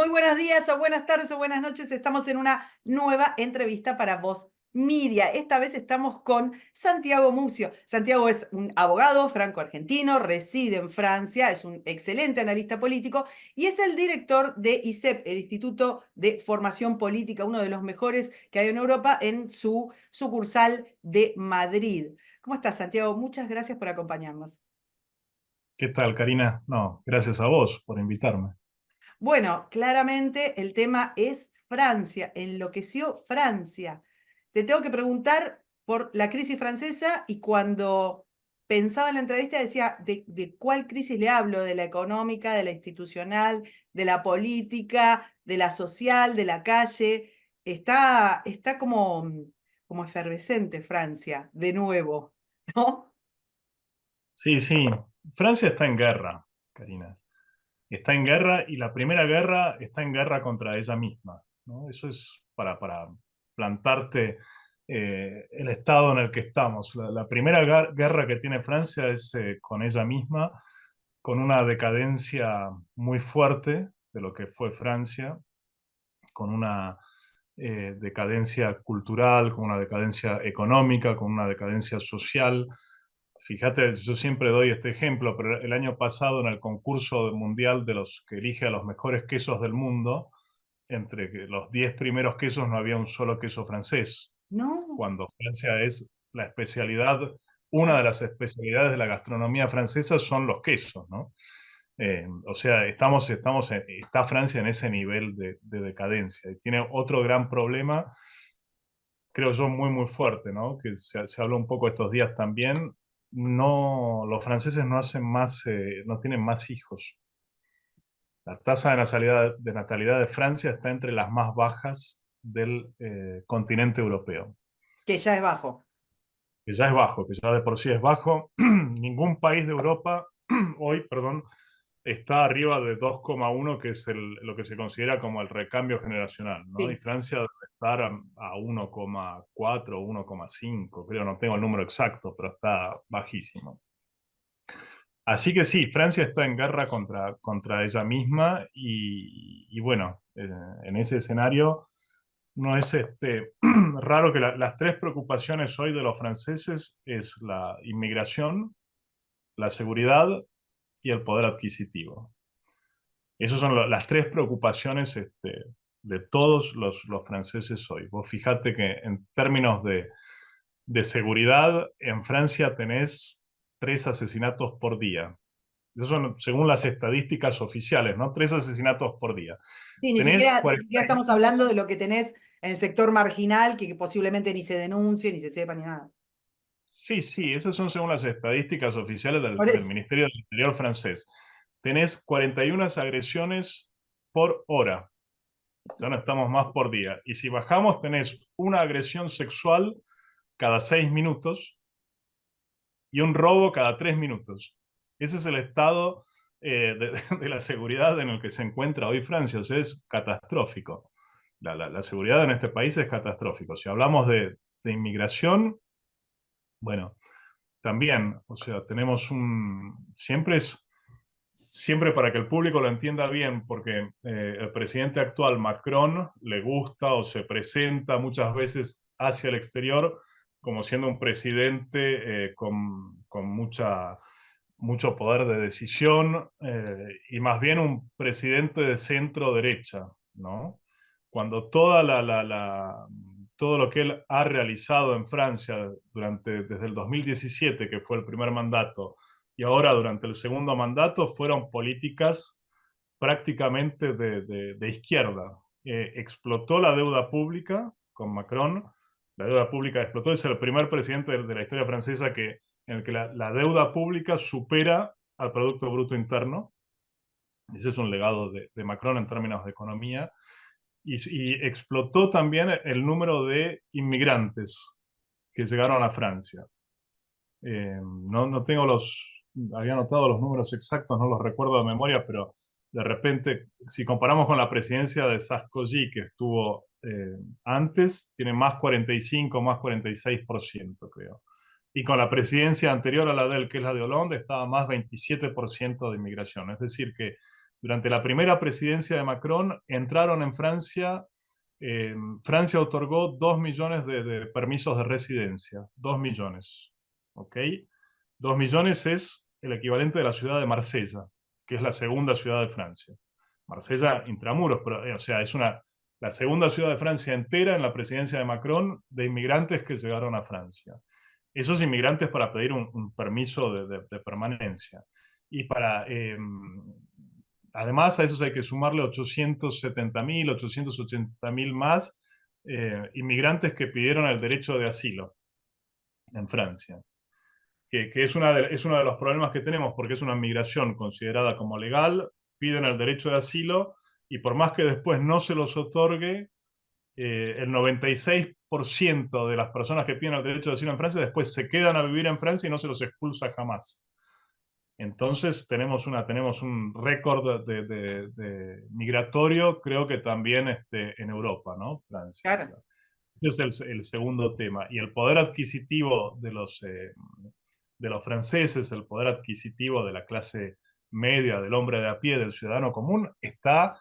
Muy buenos días o buenas tardes o buenas noches. Estamos en una nueva entrevista para Voz Media. Esta vez estamos con Santiago Mucio. Santiago es un abogado franco-argentino, reside en Francia, es un excelente analista político y es el director de ISEP, el Instituto de Formación Política, uno de los mejores que hay en Europa, en su sucursal de Madrid. ¿Cómo estás, Santiago? Muchas gracias por acompañarnos. ¿Qué tal, Karina? No, gracias a vos por invitarme. Bueno, claramente el tema es Francia, enloqueció Francia. Te tengo que preguntar por la crisis francesa y cuando pensaba en la entrevista decía, ¿de cuál crisis le hablo? ¿De la económica, de la institucional, de la política, de la social, de la calle? Está como efervescente Francia, de nuevo, ¿no? Sí, sí, Francia está en guerra, Karina. Está en guerra y la primera guerra está en guerra contra ella misma, ¿no? Eso es para plantarte el estado en el que estamos. La primera guerra que tiene Francia es con ella misma, con una decadencia muy fuerte de lo que fue Francia, con una decadencia cultural, con una decadencia económica, con una decadencia social. Fíjate, yo siempre doy este ejemplo, pero el año pasado en el concurso mundial de los que elige a los mejores quesos del mundo, entre los 10 primeros quesos no había un solo queso francés, No. cuando Francia es la especialidad, una de las especialidades de la gastronomía francesa son los quesos, ¿no? O sea, está Francia en ese nivel de decadencia. Y tiene otro gran problema, creo yo, muy, muy fuerte, ¿no? Que se habló un poco estos días también. No, los franceses no hacen más, no tienen más hijos. La tasa de natalidad de Francia está entre las más bajas del continente europeo. Que ya es bajo. Que ya es bajo, que ya de por sí es bajo. Ningún país de Europa hoy, perdón, está arriba de 2,1, que es lo que se considera como el recambio generacional, ¿no? Y Sí. Francia debe estar a 1,4, 1,5, creo, no tengo el número exacto, pero está bajísimo. Así que sí, Francia está en guerra contra ella misma y bueno, en ese escenario no es raro que las tres preocupaciones hoy de los franceses es la inmigración, la seguridad y el poder adquisitivo. Esas son las tres preocupaciones de todos los franceses hoy. Vos fijate que en términos de seguridad, en Francia tenés 3 asesinatos por día. Eso son según las estadísticas oficiales, ¿no? 3 asesinatos por día. Sí, ni Tenés siquiera, ni 40. siquiera estamos hablando de lo que tenés en el sector marginal, que posiblemente ni se denuncie, ni se sepa, ni nada. Sí, sí, esas son según las estadísticas oficiales Por del eso. Ministerio del Interior francés. Tenés 41 agresiones por hora. Ya no estamos más por día. Y si bajamos, tenés una agresión sexual cada 6 minutos y un robo cada 3 minutos. Ese es el estado de la seguridad en el que se encuentra hoy Francia. O sea, es catastrófico. La seguridad en este país es catastrófico. Si hablamos de inmigración, bueno, también, o sea, tenemos siempre para que el público lo entienda bien, porque el presidente actual, Macron, le gusta o se presenta muchas veces hacia el exterior como siendo un presidente con mucho poder de decisión y más bien un presidente de centro derecha, ¿no? Cuando todo lo que él ha realizado en Francia desde el 2017, que fue el primer mandato, y ahora durante el segundo mandato, fueron políticas prácticamente de izquierda. Explotó la deuda pública con Macron, la deuda pública explotó, es el primer presidente de la historia francesa en el que la deuda pública supera al Producto Bruto Interno. Ese es un legado de Macron en términos de economía. Y explotó también el número de inmigrantes que llegaron a Francia. No tengo había anotado los números exactos, no los recuerdo de memoria, pero de repente, si comparamos con la presidencia de Sarkozy, que estuvo antes, tiene más 45, más 46%, creo. Y con la presidencia anterior a la de él, que es la de Hollande, estaba más 27% de inmigración. Es decir, que durante la primera presidencia de Macron entraron en Francia. Francia otorgó 2 millones de permisos de residencia. 2 millones. ¿Ok? 2 millones es el equivalente de la ciudad de Marsella, que es la segunda ciudad de Francia. Marsella intramuros, pero, o sea, es la segunda ciudad de Francia entera en la presidencia de Macron de inmigrantes que llegaron a Francia. Esos inmigrantes para pedir un permiso de permanencia. Y además a esos hay que sumarle 870.000, 880.000 más inmigrantes que pidieron el derecho de asilo en Francia. Que es uno de los problemas que tenemos, porque es una migración considerada como legal, piden el derecho de asilo y por más que después no se los otorgue, el 96% de las personas que piden el derecho de asilo en Francia después se quedan a vivir en Francia y no se los expulsa jamás. Entonces tenemos un récord de migratorio, creo que también en Europa, ¿no? Francia. O Claro. sea, ese es el segundo tema. Y el poder adquisitivo de los franceses, el poder adquisitivo de la clase media, del hombre de a pie, del ciudadano común, está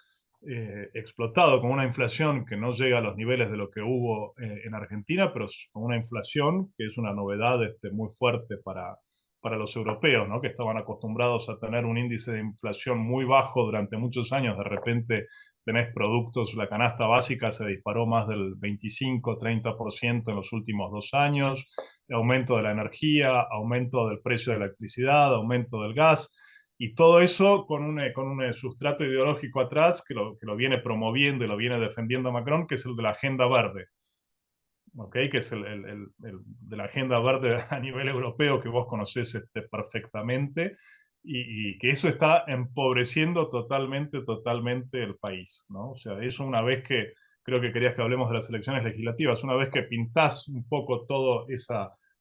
explotado con una inflación que no llega a los niveles de lo que hubo en Argentina, pero con una inflación que es una novedad muy fuerte para los europeos, ¿no? Que estaban acostumbrados a tener un índice de inflación muy bajo durante muchos años. De repente tenés productos, la canasta básica se disparó más del 25-30% en los últimos 2 años, aumento de la energía, aumento del precio de la electricidad, aumento del gas, y todo eso con un sustrato ideológico atrás que lo viene promoviendo y lo viene defendiendo Macron, que es el de la Agenda Verde. ¿Okay? Que es el de la Agenda Verde a nivel europeo que vos conocés perfectamente, y que eso está empobreciendo totalmente el país, ¿no? O sea, eso una vez que, creo que querías que hablemos de las elecciones legislativas, una vez que pintás un poco todo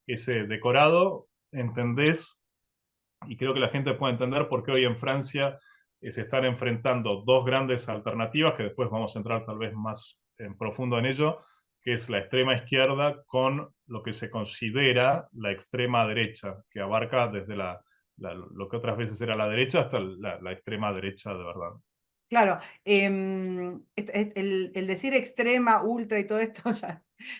ese decorado, entendés, y creo que la gente puede entender por qué hoy en Francia se están enfrentando dos grandes alternativas, que después vamos a entrar tal vez más en profundo en ello, que es la extrema izquierda con lo que se considera la extrema derecha, que abarca desde lo que otras veces era la derecha hasta la extrema derecha de verdad. Claro, el decir extrema, ultra y todo esto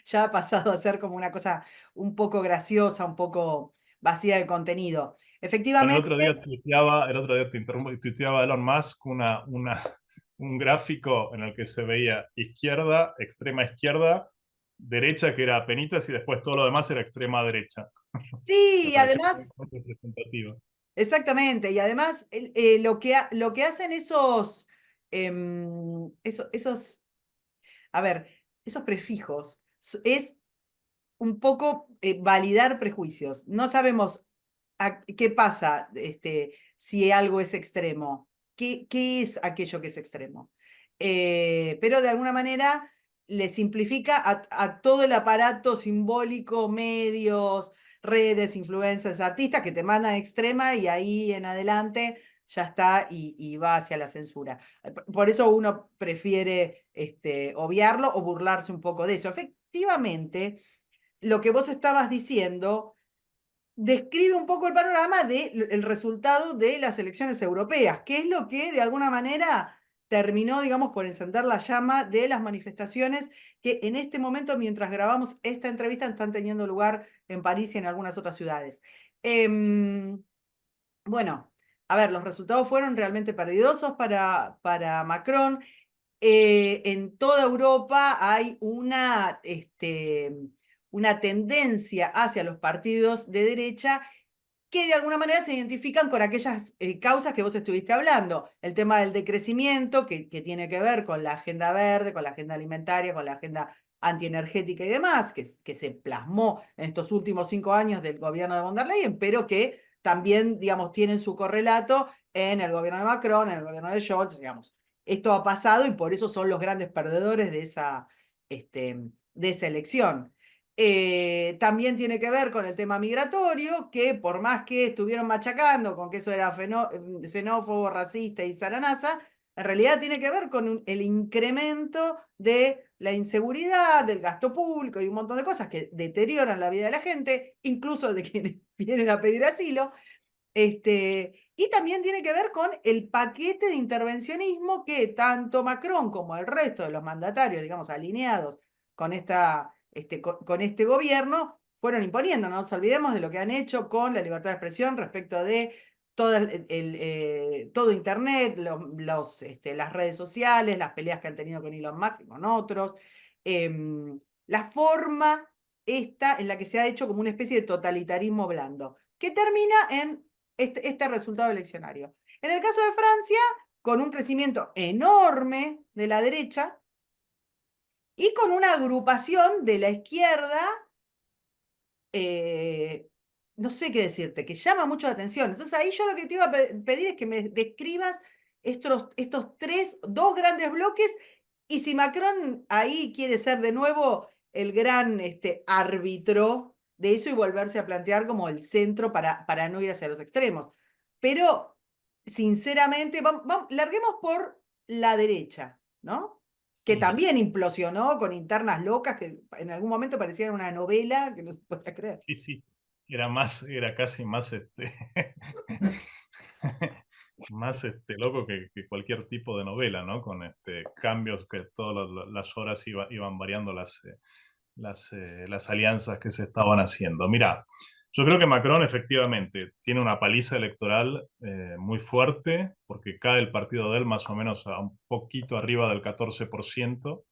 ya ha pasado a ser como una cosa un poco graciosa, un poco vacía de contenido. Bueno, Efectivamente, el otro día te interrumpo, tuiteaba Elon Musk un gráfico en el que se veía izquierda, extrema izquierda, derecha, que era apenitas, y después todo lo demás era extrema derecha. Me sí, pareció además, muy representativo. exactamente, y además lo que hacen esos, a ver, esos prefijos es un poco validar prejuicios. No sabemos qué pasa si algo es extremo. ¿Qué es aquello que es extremo? Pero de alguna manera le simplifica a todo el aparato simbólico, medios, redes, influencers, artistas que te mandan extrema y ahí en adelante ya está y va hacia la censura. Por eso uno prefiere obviarlo o burlarse un poco de eso. Efectivamente, lo que vos estabas diciendo describe un poco el panorama del resultado de las elecciones europeas, que es lo que de alguna manera terminó, digamos, por encender la llama de las manifestaciones que en este momento, mientras grabamos esta entrevista, están teniendo lugar en París y en algunas otras ciudades. Bueno, a ver, los resultados fueron realmente perdidosos para Macron. En toda Europa hay una tendencia hacia los partidos de derecha que de alguna manera se identifican con aquellas causas que vos estuviste hablando. El tema del decrecimiento, que tiene que ver con la agenda verde, con la agenda alimentaria, con la agenda antienergética y demás, que se plasmó en estos últimos 5 años del gobierno de von der Leyen, pero que también, digamos, tienen su correlato en el gobierno de Macron, en el gobierno de Scholz, digamos. Esto ha pasado y por eso son los grandes perdedores de esa elección. También tiene que ver con el tema migratorio, que por más que estuvieron machacando con que eso era xenófobo, racista y zaranaza, en realidad tiene que ver con el incremento de la inseguridad, del gasto público y un montón de cosas que deterioran la vida de la gente, incluso de quienes vienen a pedir asilo. Y también tiene que ver con el paquete de intervencionismo que tanto Macron como el resto de los mandatarios, digamos, alineados con, con este gobierno, fueron imponiendo. No nos olvidemos de lo que han hecho con la libertad de expresión respecto de todo Internet, las redes sociales, las peleas que han tenido con Elon Musk y con otros, la forma esta en la que se ha hecho como una especie de totalitarismo blando, que termina en este resultado eleccionario. En el caso de Francia, con un crecimiento enorme de la derecha y con una agrupación de la izquierda, no sé qué decirte, que llama mucho la atención. Entonces ahí yo lo que te iba a pedir es que me describas estos dos grandes bloques, y si Macron ahí quiere ser de nuevo el gran árbitro de eso y volverse a plantear como el centro para no ir hacia los extremos. Pero, sinceramente, larguemos por la derecha, ¿no? Que Sí, también implosionó con internas locas que en algún momento parecían una novela que no se podía creer. sí, sí. Era casi más más loco que cualquier tipo de novela, ¿no? Con cambios que todas las horas iban variando las alianzas que se estaban haciendo. Mira, yo creo que Macron efectivamente tiene una paliza electoral muy fuerte, porque cae el partido de él más o menos a un poquito arriba del 14%.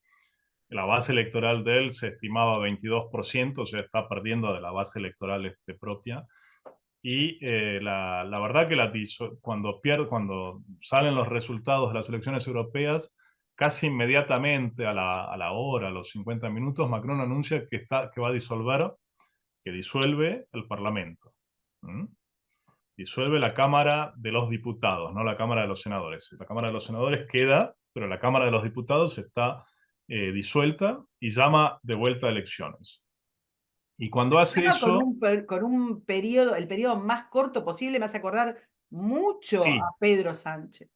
La base electoral de él se estimaba 22%, o sea, está perdiendo de la base electoral propia. Y la verdad que cuando salen los resultados de las elecciones europeas, casi inmediatamente a la hora, a los 50 minutos, Macron anuncia que va a que disuelve el Parlamento. ¿Mm? Disuelve la Cámara de los Diputados, no la Cámara de los Senadores. La Cámara de los Senadores queda, pero la Cámara de los Diputados está disuelta y llama de vuelta a elecciones. Y cuando hace Con eso, con un periodo, el periodo más corto posible, me hace acordar mucho sí, a Pedro Sánchez.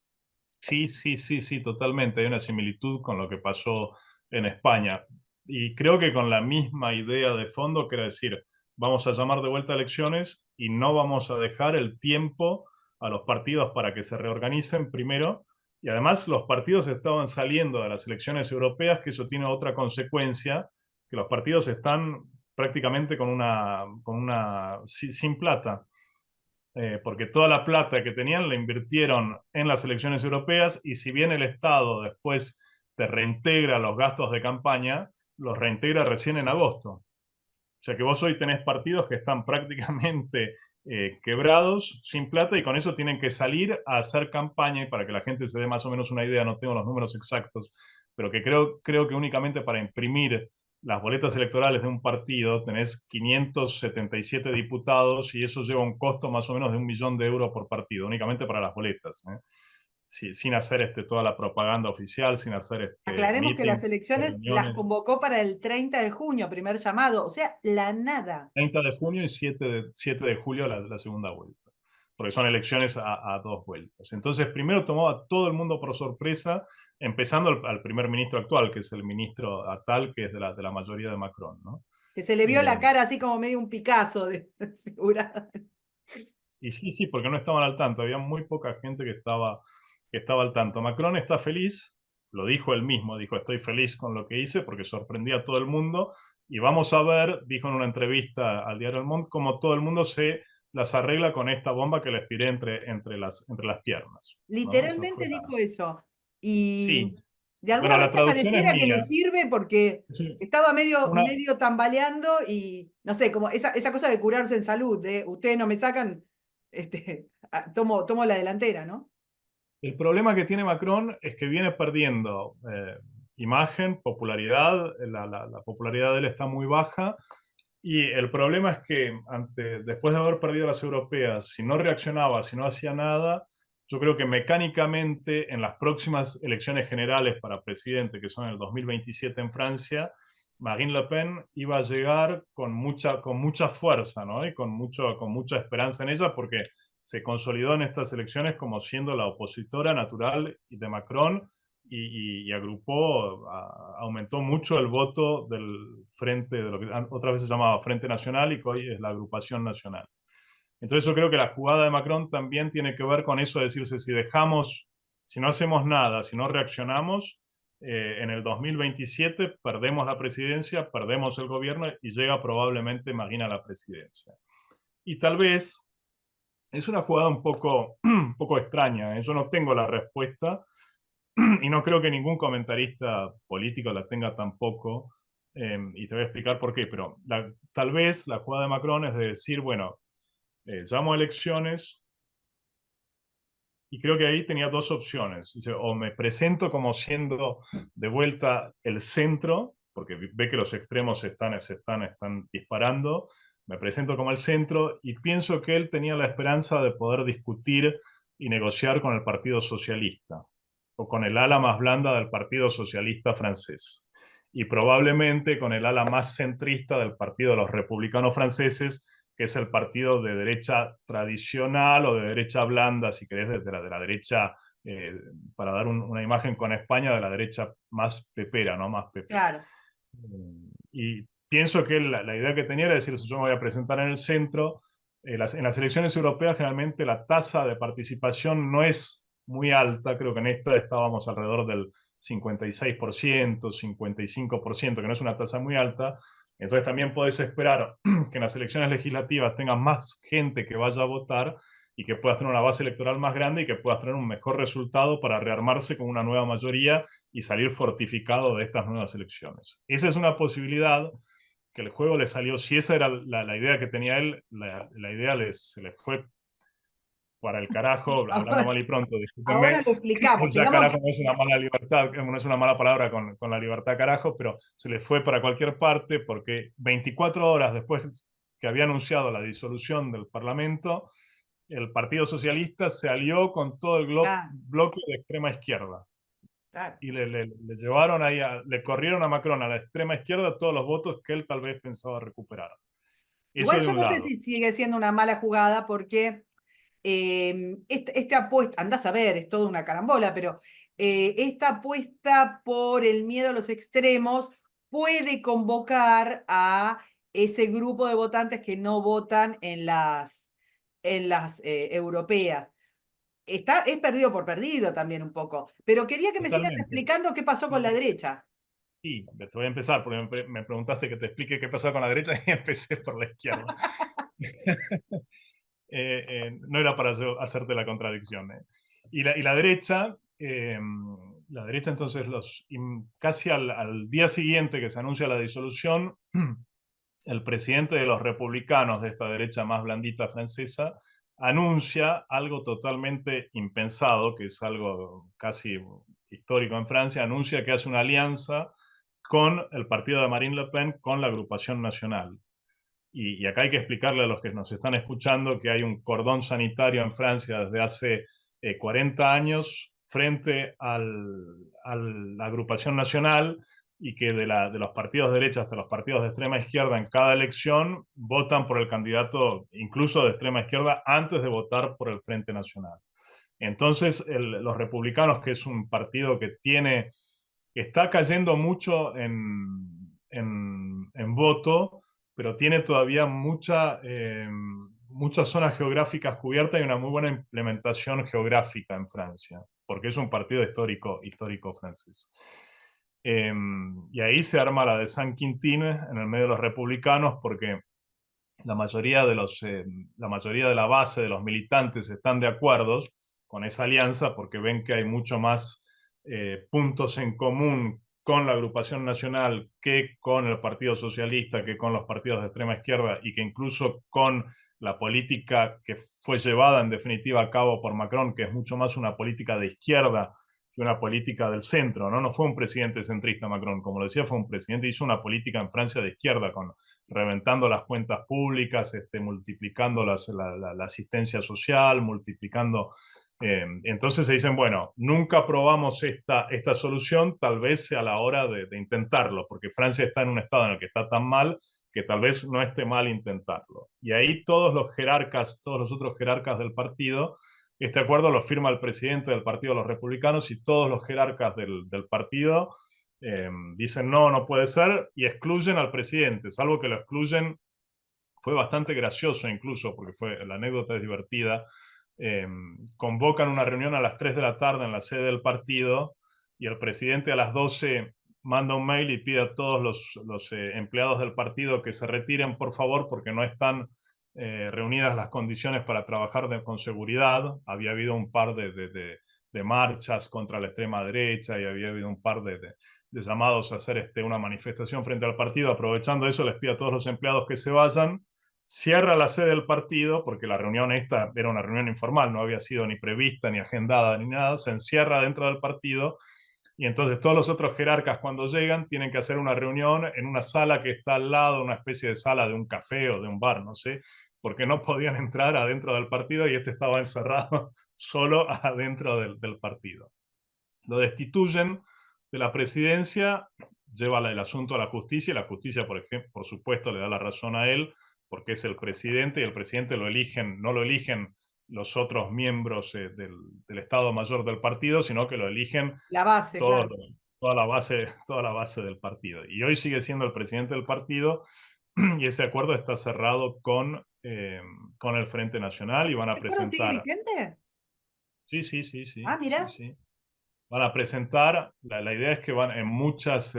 sí, sí, sí, sí, totalmente. Hay una similitud con lo que pasó en España. Y creo que con la misma idea de fondo, que era decir, vamos a llamar de vuelta a elecciones y no vamos a dejar el tiempo a los partidos para que se reorganicen primero. Y además los partidos estaban saliendo de las elecciones europeas, que eso tiene otra consecuencia, que los partidos están prácticamente sin plata, porque toda la plata que tenían la invirtieron en las elecciones europeas, y si bien el Estado después te reintegra los gastos de campaña, los reintegra recién en agosto. O sea que vos hoy tenés partidos que están prácticamente quebrados, sin plata, y con eso tienen que salir a hacer campaña. Y para que la gente se dé más o menos una idea, no tengo los números exactos, pero que creo que únicamente para imprimir las boletas electorales de un partido tenés 577 diputados, y eso lleva un costo más o menos de 1 millón de euros por partido, únicamente para las boletas, ¿eh? Sin hacer toda la propaganda oficial, sin hacer Aclaremos que las meetings, elecciones las reuniones. convocó para el 30 de junio, primer llamado, o sea, la nada. 30 de junio y 7 de julio la segunda vuelta, porque son elecciones a dos vueltas. Entonces, primero tomó a todo el mundo por sorpresa, empezando al primer ministro actual, que es el ministro Attal, que es de la mayoría de Macron, ¿no? Que se le vio Eh, la cara así como medio un Picasso de figura. y sí, sí, porque no estaban al tanto, había muy poca gente que estaba al tanto. Macron está feliz, lo dijo él mismo, dijo, estoy feliz con lo que hice porque sorprendí a todo el mundo, y vamos a ver, dijo en una entrevista al diario El Monde, cómo todo el mundo se las arregla con esta bomba que les tiré entre las piernas, ¿no? Esa fue Literalmente dijo eso. Y Sí, de alguna bueno, la manera traducción es pareciera que le mía. sirve porque Sí. estaba medio, Una, medio tambaleando y no sé, como esa cosa de curarse en salud, de ustedes no me sacan, tomo la delantera, ¿no? el problema que tiene Macron es que viene perdiendo imagen, popularidad. La popularidad de él está muy baja. Y el problema es que después de haber perdido las europeas, si no reaccionaba, si no hacía nada, yo creo que mecánicamente en las próximas elecciones generales para presidente, que son en el 2027 en Francia, Marine Le Pen iba a llegar con mucha fuerza, ¿no? Y con mucha esperanza en ella, porque se consolidó en estas elecciones como siendo la opositora natural de Macron, y agrupó, aumentó mucho el voto del frente, de lo que otra vez se llamaba Frente Nacional y que hoy es la Agrupación Nacional. Entonces yo creo que la jugada de Macron también tiene que ver con eso de decirse, si no hacemos nada, si no reaccionamos, en el 2027 perdemos la presidencia, perdemos el gobierno y llega probablemente Marine a la presidencia. Y tal vez es una jugada un poco extraña, ¿eh? Yo no tengo la respuesta y no creo que ningún comentarista político la tenga tampoco. Y te voy a explicar por qué, pero tal vez la jugada de Macron es de decir, bueno, llamo a elecciones y creo que ahí tenía dos opciones. Dice, o me presento como siendo de vuelta el centro, porque ve que los extremos están disparando, me presento como el centro y pienso que él tenía la esperanza de poder discutir y negociar con el Partido Socialista o con el ala más blanda del Partido Socialista francés y probablemente con el ala más centrista del Partido de los Republicanos Franceses, que es el partido de derecha tradicional o de derecha blanda, si querés, de la derecha, eh, para dar una imagen con España, de la derecha más pepera, ¿no? Más pepe. Claro. Y pienso que la idea que tenía era decir, yo me voy a presentar en el centro. En las elecciones europeas generalmente la tasa de participación no es muy alta, creo que en esta estábamos alrededor del 56%, 55%, que no es una tasa muy alta. Entonces también podés esperar que en las elecciones legislativas tengas más gente que vaya a votar y que puedas tener una base electoral más grande y que puedas tener un mejor resultado para rearmarse con una nueva mayoría y salir fortificado de estas nuevas elecciones. Esa es una posibilidad que el juego le salió, si esa era la idea que tenía él, la idea se le fue para el carajo, hablando Ahora, mal y pronto, ahora discúlpenme, lo explicamos. ya Sigamos. carajo no es una mala libertad, no es una mala palabra con la libertad carajo, pero se le fue para cualquier parte porque 24 horas después que había anunciado la disolución del Parlamento, el Partido Socialista se alió con todo el Claro, bloque de extrema izquierda claro. y le llevaron ahí, le corrieron a Macron a la extrema izquierda todos los votos que él tal vez pensaba recuperar. Eso Igual de yo un no sé lado. si sigue siendo una mala jugada porque esta apuesta, andás a ver, es toda una carambola, pero esta apuesta por el miedo a los extremos puede convocar a ese grupo de votantes que no votan en las europeas. Es perdido por perdido también un poco, pero quería que me sigas Totalmente. explicando qué pasó con la derecha. Sí, te voy a empezar porque me preguntaste que te explique qué pasó con la derecha y empecé por la izquierda. No era para yo hacerte la contradicción. Y la derecha entonces, casi al día siguiente que se anuncia la disolución, el presidente de los republicanos de esta derecha más blandita francesa anuncia algo totalmente impensado, que es algo casi histórico en Francia, anuncia que hace una alianza con el partido de Marine Le Pen, con la agrupación nacional. Y acá hay que explicarle a los que nos están escuchando que hay un cordón sanitario en Francia desde hace 40 años frente a la agrupación nacional y que de los partidos de derecha hasta los partidos de extrema izquierda en cada elección votan por el candidato incluso de extrema izquierda antes de votar por el Frente Nacional. Entonces, los republicanos, que es un partido está cayendo mucho en voto, pero tiene todavía muchas zonas geográficas cubiertas y una muy buena implementación geográfica en Francia, porque es un partido histórico francés. Y ahí se arma la de San Quintín en el medio de los republicanos, porque la mayoría la mayoría de la base de los militantes están de acuerdo con esa alianza porque ven que hay mucho más puntos en común con la agrupación nacional que con el Partido Socialista, que con los partidos de extrema izquierda y que incluso con la política que fue llevada en definitiva a cabo por Macron, que es mucho más una política de izquierda que una política del centro, ¿no? No fue un presidente centrista Macron, como lo decía, fue un presidente, hizo una política en Francia de izquierda, reventando las cuentas públicas, multiplicando la asistencia social, multiplicando. Entonces se dicen, bueno, nunca probamos esta solución, tal vez sea la hora de intentarlo, porque Francia está en un estado en el que está tan mal que tal vez no esté mal intentarlo. Y ahí todos los otros jerarcas del partido, este acuerdo lo firma el presidente del Partido de los Republicanos y todos los jerarcas del partido dicen no, no puede ser y excluyen al presidente, salvo que lo excluyen fue bastante gracioso incluso, porque la anécdota es divertida. eh, Convocan una reunión a las 3 de la tarde en la sede del partido y el presidente a las 12 manda un mail y pide a todos los empleados del partido que se retiren, por favor, porque no están reunidas las condiciones para trabajar con seguridad. Había habido un par de marchas contra la extrema derecha y había habido un par de llamados a hacer una manifestación frente al partido. Aprovechando eso, les pide a todos los empleados que se vayan. Cierra la sede del partido, porque la reunión esta era una reunión informal, no había sido ni prevista, ni agendada, ni nada. Se encierra dentro del partido y entonces todos los otros jerarcas cuando llegan tienen que hacer una reunión en una sala que está al lado, una especie de sala de un café o de un bar, no sé, porque no podían entrar adentro del partido y este estaba encerrado solo adentro del partido. Lo destituyen de la presidencia, lleva el asunto a la justicia y la justicia, por ejemplo, por supuesto, le da la razón a él porque es el presidente y el presidente no lo eligen los otros miembros del Estado Mayor del partido, sino que lo eligen La base, todos claro. toda la base del partido. Y hoy sigue siendo el presidente del partido y ese acuerdo está cerrado con el Frente Nacional y van a ¿El acuerdo sigue presentar, vigente? sí, sí, sí, sí, Ah, sí, mira. sí, van a presentar, la idea es que van en muchas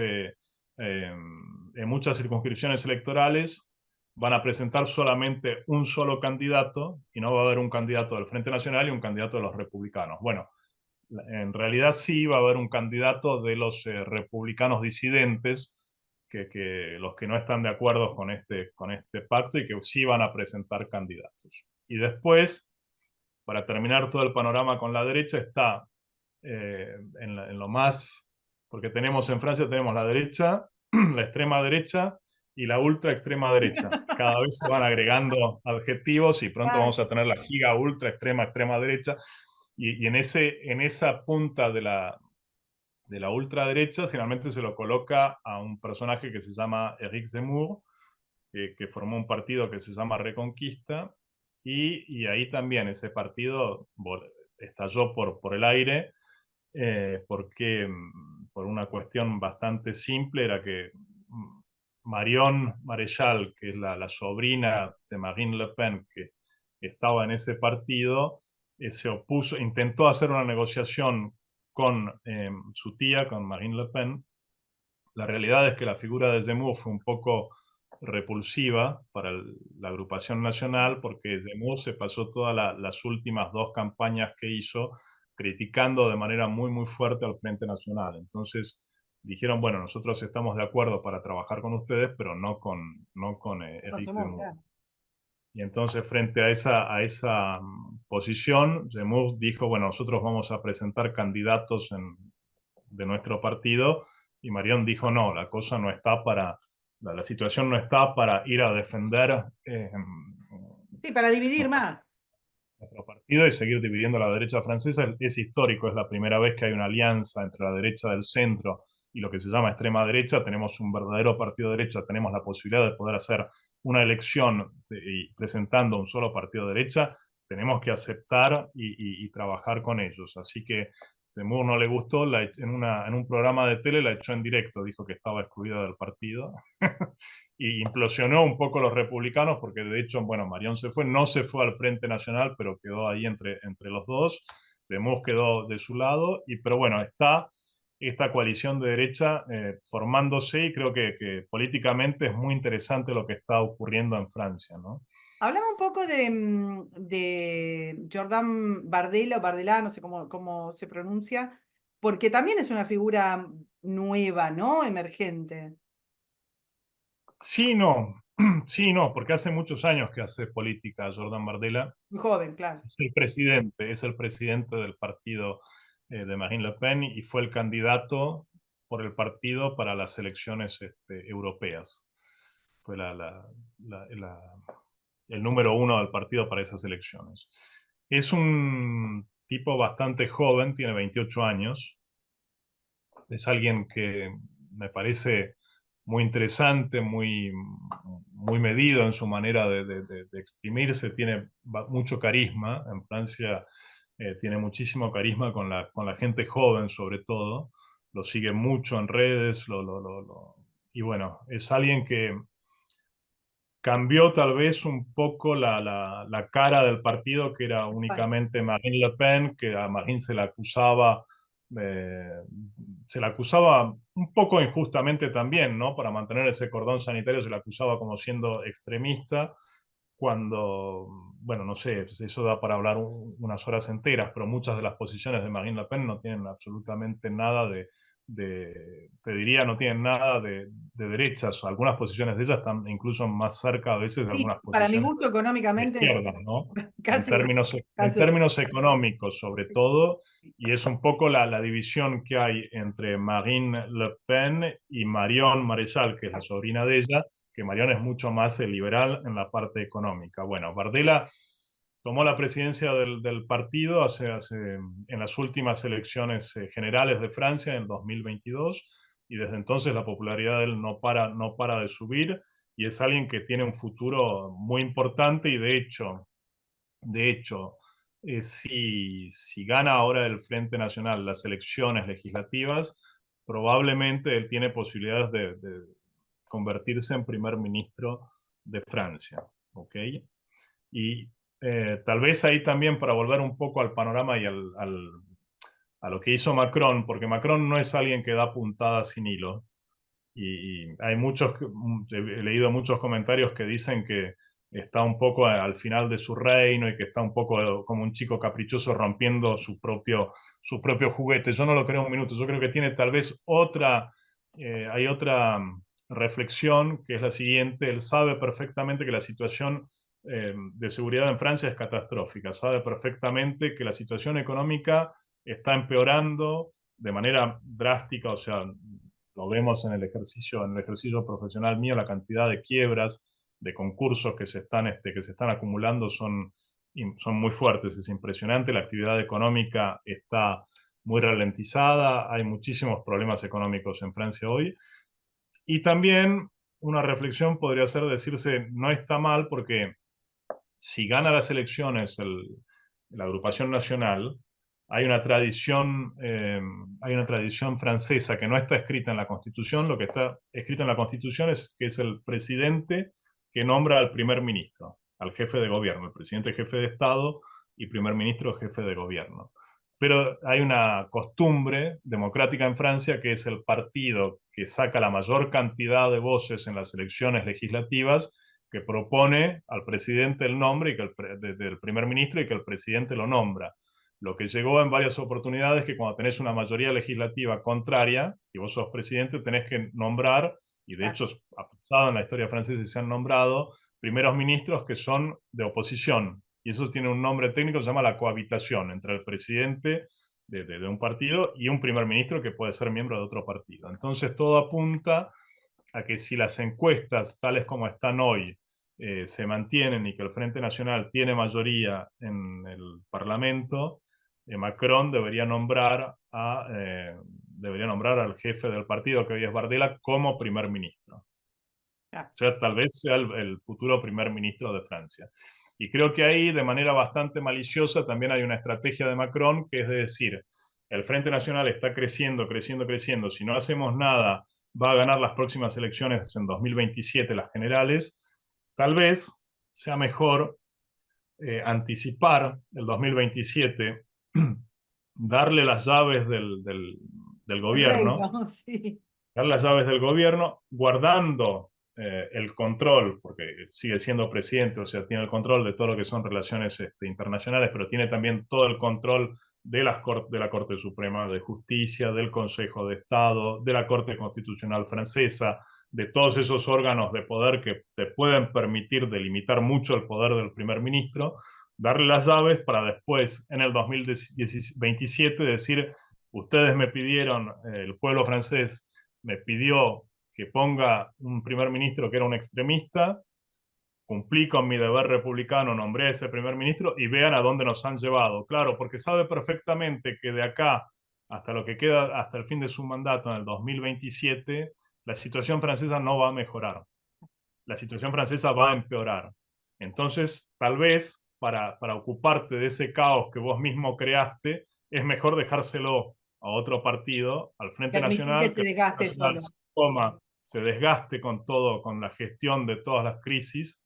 circunscripciones electorales, van a presentar solamente un solo candidato y no va a haber un candidato del Frente Nacional y un candidato de los republicanos. Bueno, en realidad sí va a haber un candidato de los republicanos disidentes, los que no están de acuerdo con este pacto y que sí van a presentar candidatos. Y después, para terminar todo el panorama con la derecha, está en lo más, porque tenemos en Francia, tenemos la derecha, la extrema derecha y la ultra extrema derecha. Cada vez se van agregando adjetivos y pronto Claro. vamos a tener la giga ultra extrema extrema derecha. Y en esa punta de la ultraderecha generalmente se lo coloca a un personaje que se llama Éric Zemmour, que formó un partido que se llama Reconquista, y ahí también ese partido estalló por el aire, porque por una cuestión bastante simple era que Marion Maréchal, que es la sobrina de Marine Le Pen, que estaba en ese partido, se opuso, intentó hacer una negociación con su tía, con Marine Le Pen. La realidad es que la figura de Zemmour fue un poco repulsiva para la agrupación nacional porque Zemmour se pasó todas las últimas dos campañas que hizo criticando de manera muy, muy fuerte al Frente Nacional. Entonces dijeron, bueno, nosotros estamos de acuerdo para trabajar con ustedes, pero no con Eric Consumó, Zemmour. claro. Y entonces, frente a esa posición, Zemmour dijo, bueno, nosotros vamos a presentar candidatos de nuestro partido, y Marión dijo, no, la cosa no está la situación no está para ir a defender Sí, para dividir nuestro, más. nuestro partido y seguir dividiendo la derecha francesa. Es histórico, es la primera vez que hay una alianza entre la derecha del centro y lo que se llama extrema derecha. Tenemos un verdadero partido de derecha, tenemos la posibilidad de poder hacer una elección y presentando un solo partido de derecha, tenemos que aceptar y trabajar con ellos. Así que Zemmour no le gustó, en un programa de tele la echó en directo, dijo que estaba excluida del partido y implosionó un poco los republicanos porque de hecho, bueno, Marión se fue, no se fue al Frente Nacional, pero quedó ahí entre los dos. Zemmour quedó de su lado, pero bueno, está esta coalición de derecha formándose y creo que políticamente es muy interesante lo que está ocurriendo en Francia, ¿no? Hablamos un poco de Jordan Bardella o Bardella, no sé cómo se pronuncia, porque también es una figura nueva, ¿no? Emergente. Sí, no, sí, no, porque hace muchos años que hace política Jordan Bardella. Muy joven, claro. Es el presidente del partido de Marine Le Pen y fue el candidato por el partido para las elecciones europeas. Fue el número uno del partido para esas elecciones. Es un tipo bastante joven, tiene 28 años, es alguien que me parece muy interesante, muy medido en su manera de exprimirse, tiene mucho carisma. En Francia tiene muchísimo carisma con la gente joven, sobre todo. Lo sigue mucho en redes, y bueno, es alguien que cambió tal vez un poco la cara del partido, que era Vale. únicamente Marine Le Pen, que a Marine eh, se la acusaba un poco injustamente también, ¿no? Para mantener ese cordón sanitario se la acusaba como siendo extremista, cuando, bueno, no sé, eso da para hablar unas horas enteras, pero muchas de las posiciones de Marine Le Pen no tienen absolutamente nada te diría, no tienen nada de derechas. Algunas posiciones de ellas están incluso más cerca a veces de Sí, algunas para mi posiciones gusto de económicamente, izquierda, ¿no? casi, En casi. términos económicos, sobre todo, y es un poco la división que hay entre Marine Le Pen y Marion Maréchal, que es la sobrina de ella, que Marion es mucho más liberal en la parte económica. Bueno, Bardella tomó la presidencia del partido en las últimas elecciones generales de Francia en 2022, y desde entonces la popularidad de él no para de subir, y es alguien que tiene un futuro muy importante. Y de hecho si gana ahora el Frente Nacional las elecciones legislativas, probablemente él tiene posibilidades de convertirse en primer ministro de Francia. ¿Ok? Y tal vez ahí también, para volver un poco al panorama y a lo que hizo Macron, porque Macron no es alguien que da puntadas sin hilo. Y hay he leído muchos comentarios que dicen que está un poco al final de su reino y que está un poco como un chico caprichoso rompiendo su propio juguete. Yo no lo creo un minuto. Yo creo que tiene tal vez hay otra reflexión, que es la siguiente. Él sabe perfectamente que la situación de seguridad en Francia es catastrófica. Sabe perfectamente que la situación económica está empeorando de manera drástica. O sea, lo vemos en el ejercicio profesional mío, la cantidad de quiebras, de concursos que se están acumulando son muy fuertes. Es impresionante. La actividad económica está muy ralentizada. Hay muchísimos problemas económicos en Francia hoy. Y también una reflexión podría ser decirse, no está mal, porque si gana las elecciones la agrupación nacional, hay una tradición francesa que no está escrita en la Constitución. Lo que está escrito en la Constitución es que es el presidente que nombra al primer ministro, al jefe de gobierno, el presidente jefe de Estado y primer ministro jefe de gobierno. Pero hay una costumbre democrática en Francia, que es el partido que saca la mayor cantidad de voces en las elecciones legislativas, que propone al presidente el nombre del primer ministro, y que el presidente lo nombra. Lo que llegó en varias oportunidades, que cuando tenés una mayoría legislativa contraria y vos sos presidente, tenés que nombrar, y de hecho ha pasado en la historia francesa y se han nombrado primeros ministros que son de oposición. Y eso tiene un nombre técnico, se llama la cohabitación entre el presidente de un partido y un primer ministro que puede ser miembro de otro partido. Entonces todo apunta a que, si las encuestas tales como están hoy se mantienen y que el Frente Nacional tiene mayoría en el Parlamento, Macron debería nombrar al jefe del partido, que hoy es Bardella, como primer ministro. Ah, O sea, tal vez sea el futuro primer ministro de Francia. Y creo que ahí, de manera bastante maliciosa, también hay una estrategia de Macron, que es de decir, el Frente Nacional está creciendo, creciendo, creciendo. Si no hacemos nada, va a ganar las próximas elecciones en 2027, las generales. Tal vez sea mejor anticipar el 2027, darle las llaves del el gobierno, reino, sí. dar las llaves del gobierno, guardando el control, porque sigue siendo presidente. O sea, tiene el control de todo lo que son relaciones internacionales, pero tiene también todo el control de la Corte Suprema de Justicia, del Consejo de Estado, de la Corte Constitucional Francesa, de todos esos órganos de poder que te pueden permitir delimitar mucho el poder del primer ministro. Darle las llaves para después, en el 2027, decir: ustedes me pidieron, el pueblo francés me pidió que ponga un primer ministro que era un extremista, cumplí con mi deber republicano, nombré a ese primer ministro, y vean a dónde nos han llevado. Claro, porque sabe perfectamente que de acá hasta lo que queda, hasta el fin de su mandato en el 2027, la situación francesa no va a mejorar. La situación francesa va a empeorar. Entonces, tal vez para ocuparte de ese caos que vos mismo creaste, es mejor dejárselo a otro partido, al Frente Permitir que Nacional, se que el Frente desgaste Nacional solo. se toma se desgaste con todo, con la gestión de todas las crisis,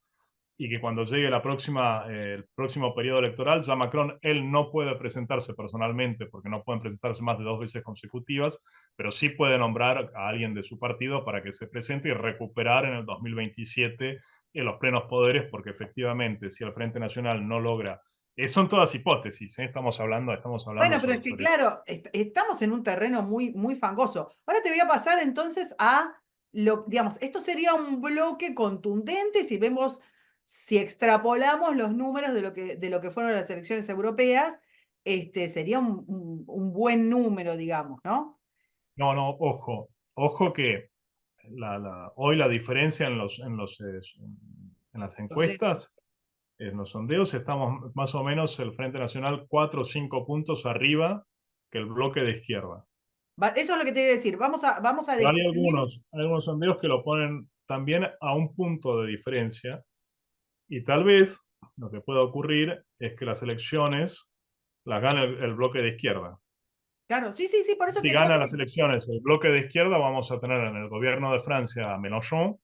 y que cuando llegue el próximo periodo electoral, ya Macron, él no puede presentarse personalmente, porque no pueden presentarse más de 2 veces consecutivas, pero sí puede nombrar a alguien de su partido para que se presente y recuperar en el 2027 los plenos poderes, porque efectivamente, si el Frente Nacional no logra, son todas hipótesis, ¿eh? Estamos hablando Bueno, pero es sobre, que sobre... claro, estamos en un terreno muy, muy fangoso. Ahora te voy a pasar entonces a digamos, esto sería un bloque contundente si vemos, si extrapolamos los números de lo que fueron las elecciones europeas, sería un buen número, digamos, ¿no? No, no, ojo que hoy la diferencia en las encuestas, en los sondeos, estamos más o menos el Frente Nacional 4 o 5 puntos arriba que el bloque de izquierda. Eso es lo que te iba a decir. Vamos a Pero describir. hay algunos sondeos que lo ponen también a un punto de diferencia, y tal vez lo que pueda ocurrir es que las elecciones las gane el bloque de izquierda. Claro, sí, sí, sí, por eso Si quería. gana las elecciones el bloque de izquierda, vamos a tener en el gobierno de Francia a Mélenchon,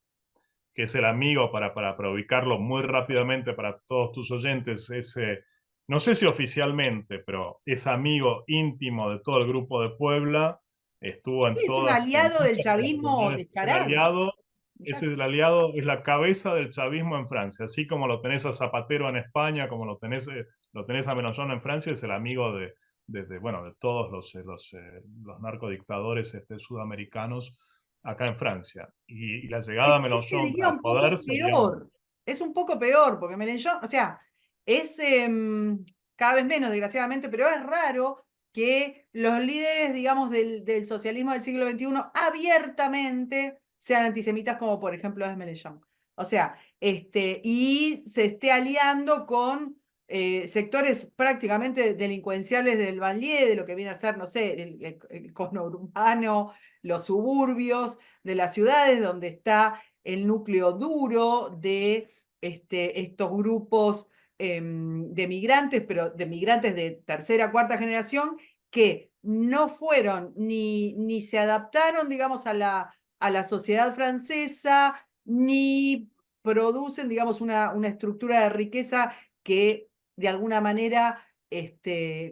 que es el amigo, para ubicarlo muy rápidamente para todos tus oyentes, no sé si oficialmente, pero es amigo íntimo de todo el grupo de Puebla, estuvo Sí, es un en aliado del muchas de las chavismo reuniones, es el descarado. aliado, Exacto. es la cabeza del chavismo en Francia, así como lo tenés a Zapatero en España, como lo tenés a Mélenchon en Francia, es el amigo bueno, de todos los narcodictadores sudamericanos acá en Francia. Y la llegada de Te Mélenchon diría al un poco poder sería peor. Es un poco peor, porque Melenchon, o sea, es cada vez menos, desgraciadamente, pero es raro que los líderes, digamos, del socialismo del siglo XXI abiertamente sean antisemitas, como por ejemplo es Melenchon. O sea, y se esté aliando con sectores prácticamente delincuenciales del banlieue, de lo que viene a ser, no sé, el conurbano, los suburbios de las ciudades donde está el núcleo duro de estos grupos de migrantes, pero de migrantes de tercera, cuarta generación, que no fueron ni se adaptaron, digamos, a la sociedad francesa, ni producen, digamos, una estructura de riqueza que de alguna manera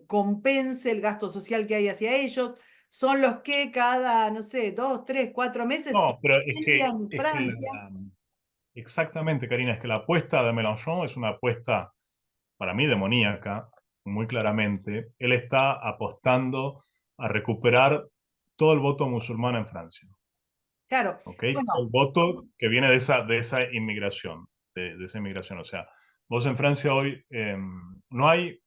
compense el gasto social que hay hacia ellos. Son los que cada, no sé, 2, 3, 4 meses No, pero incendian Francia. exactamente, Karina, es que la apuesta de Mélenchon es una apuesta para mí demoníaca, muy claramente. Él está apostando a recuperar todo el voto musulmán en Francia, Claro, ¿ok? bueno, El voto que viene de esa inmigración, de esa inmigración. O sea, vos en Francia hoy no hay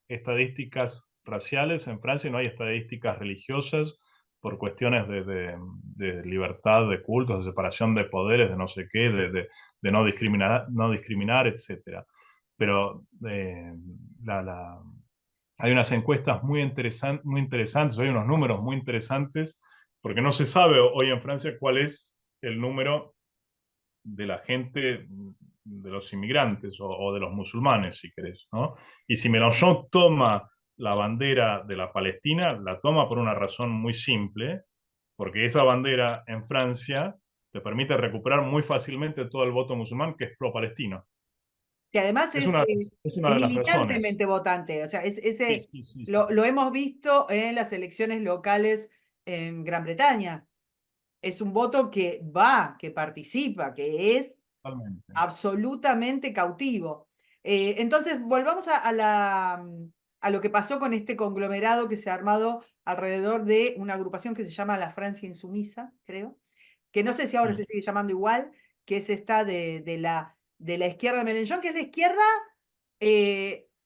estadísticas raciales en Francia, no hay estadísticas religiosas por cuestiones de libertad de cultos, de separación de poderes, de no sé qué, de no discriminar, etcétera. Pero hay unas encuestas muy interesantes, hay unos números muy interesantes, porque no se sabe hoy en Francia cuál es el número de la gente, de los inmigrantes o de los musulmanes, si querés, ¿no? Y si Mélenchon toma la bandera de la Palestina, la toma por una razón muy simple, porque esa bandera en Francia te permite recuperar muy fácilmente todo el voto musulmán que es pro-palestino. que además Es una es de las razones. militantemente votante, o sea, Sí, ese sí, sí, sí. lo hemos visto en las elecciones locales en Gran Bretaña. Es un voto que va, que participa, que es Totalmente. absolutamente cautivo. Entonces, volvamos a lo que pasó con este conglomerado que se ha armado alrededor de una agrupación que se llama la Francia Insumisa, creo, que no sé si ahora Mm. se sigue llamando igual, que es esta de la izquierda de Mélenchon, que es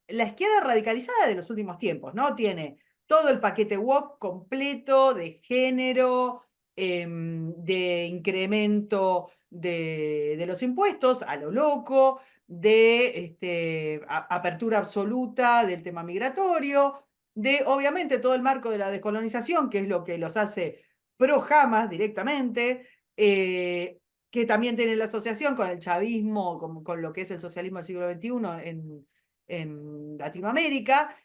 la izquierda radicalizada de los últimos tiempos, ¿no? Tiene todo el paquete woke completo de género, de incremento de los impuestos a lo loco, de apertura absoluta del tema migratorio, de obviamente todo el marco de la descolonización, que es lo que los hace pro Hamas directamente, que también tiene la asociación con el chavismo, con lo que es el socialismo del siglo XXI en Latinoamérica,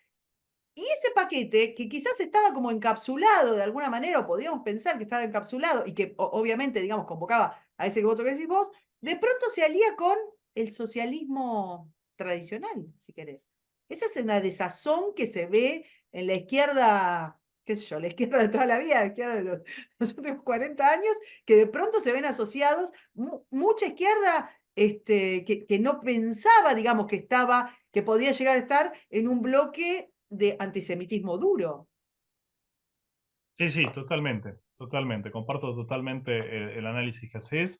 Y ese paquete, que quizás estaba como encapsulado de alguna manera, o podríamos pensar que estaba encapsulado y que obviamente, digamos, convocaba a ese voto que decís vos, de pronto se alía con el socialismo tradicional, si querés. Esa es una desazón que se ve en la izquierda, qué sé yo, la izquierda de toda la vida, la izquierda de los últimos 40 años, que de pronto se ven asociados, mucha izquierda que no pensaba, digamos, que estaba, que podía llegar a estar en un bloque de antisemitismo duro. Sí, sí, totalmente, totalmente. Comparto totalmente el análisis que haces.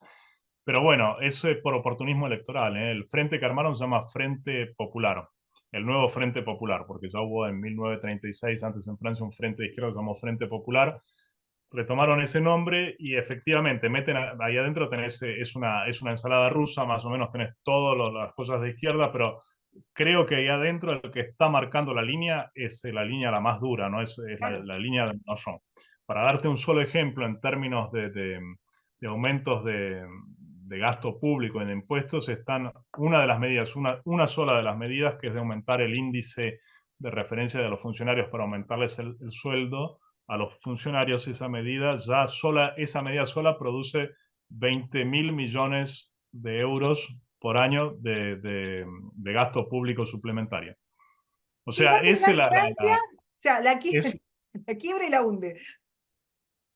Pero bueno, eso es por oportunismo electoral, ¿eh? El frente que armaron se llama Frente Popular, el nuevo Frente Popular, porque ya hubo en 1936, antes en Francia, un frente de izquierda que se llamó Frente Popular. Retomaron ese nombre y efectivamente meten ahí adentro tenés, es una ensalada rusa, más o menos tenés todas las cosas de izquierda, pero creo que ahí adentro el que está marcando la línea es la línea la más dura, ¿no? Es Claro. la línea de Mélenchon. Para darte un solo ejemplo en términos de aumentos de gasto público en impuestos, están una de las medidas, una sola de las medidas, que es de aumentar el índice de referencia de los funcionarios para aumentarles el sueldo a los funcionarios. Esa medida ya sola, esa medida sola produce 20.000 millones de euros por año de gasto público suplementario. O Y sea, aparte acá en Francia, o sea, es la quiebra y la hunde.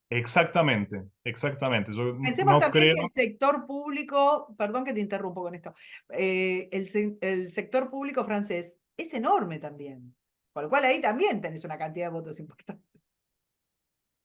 exactamente, exactamente. Yo Pensemos no también creo. que el sector público, perdón que te interrumpo con esto, el sector público francés es enorme también. Con lo cual ahí también tenés una cantidad de votos importante.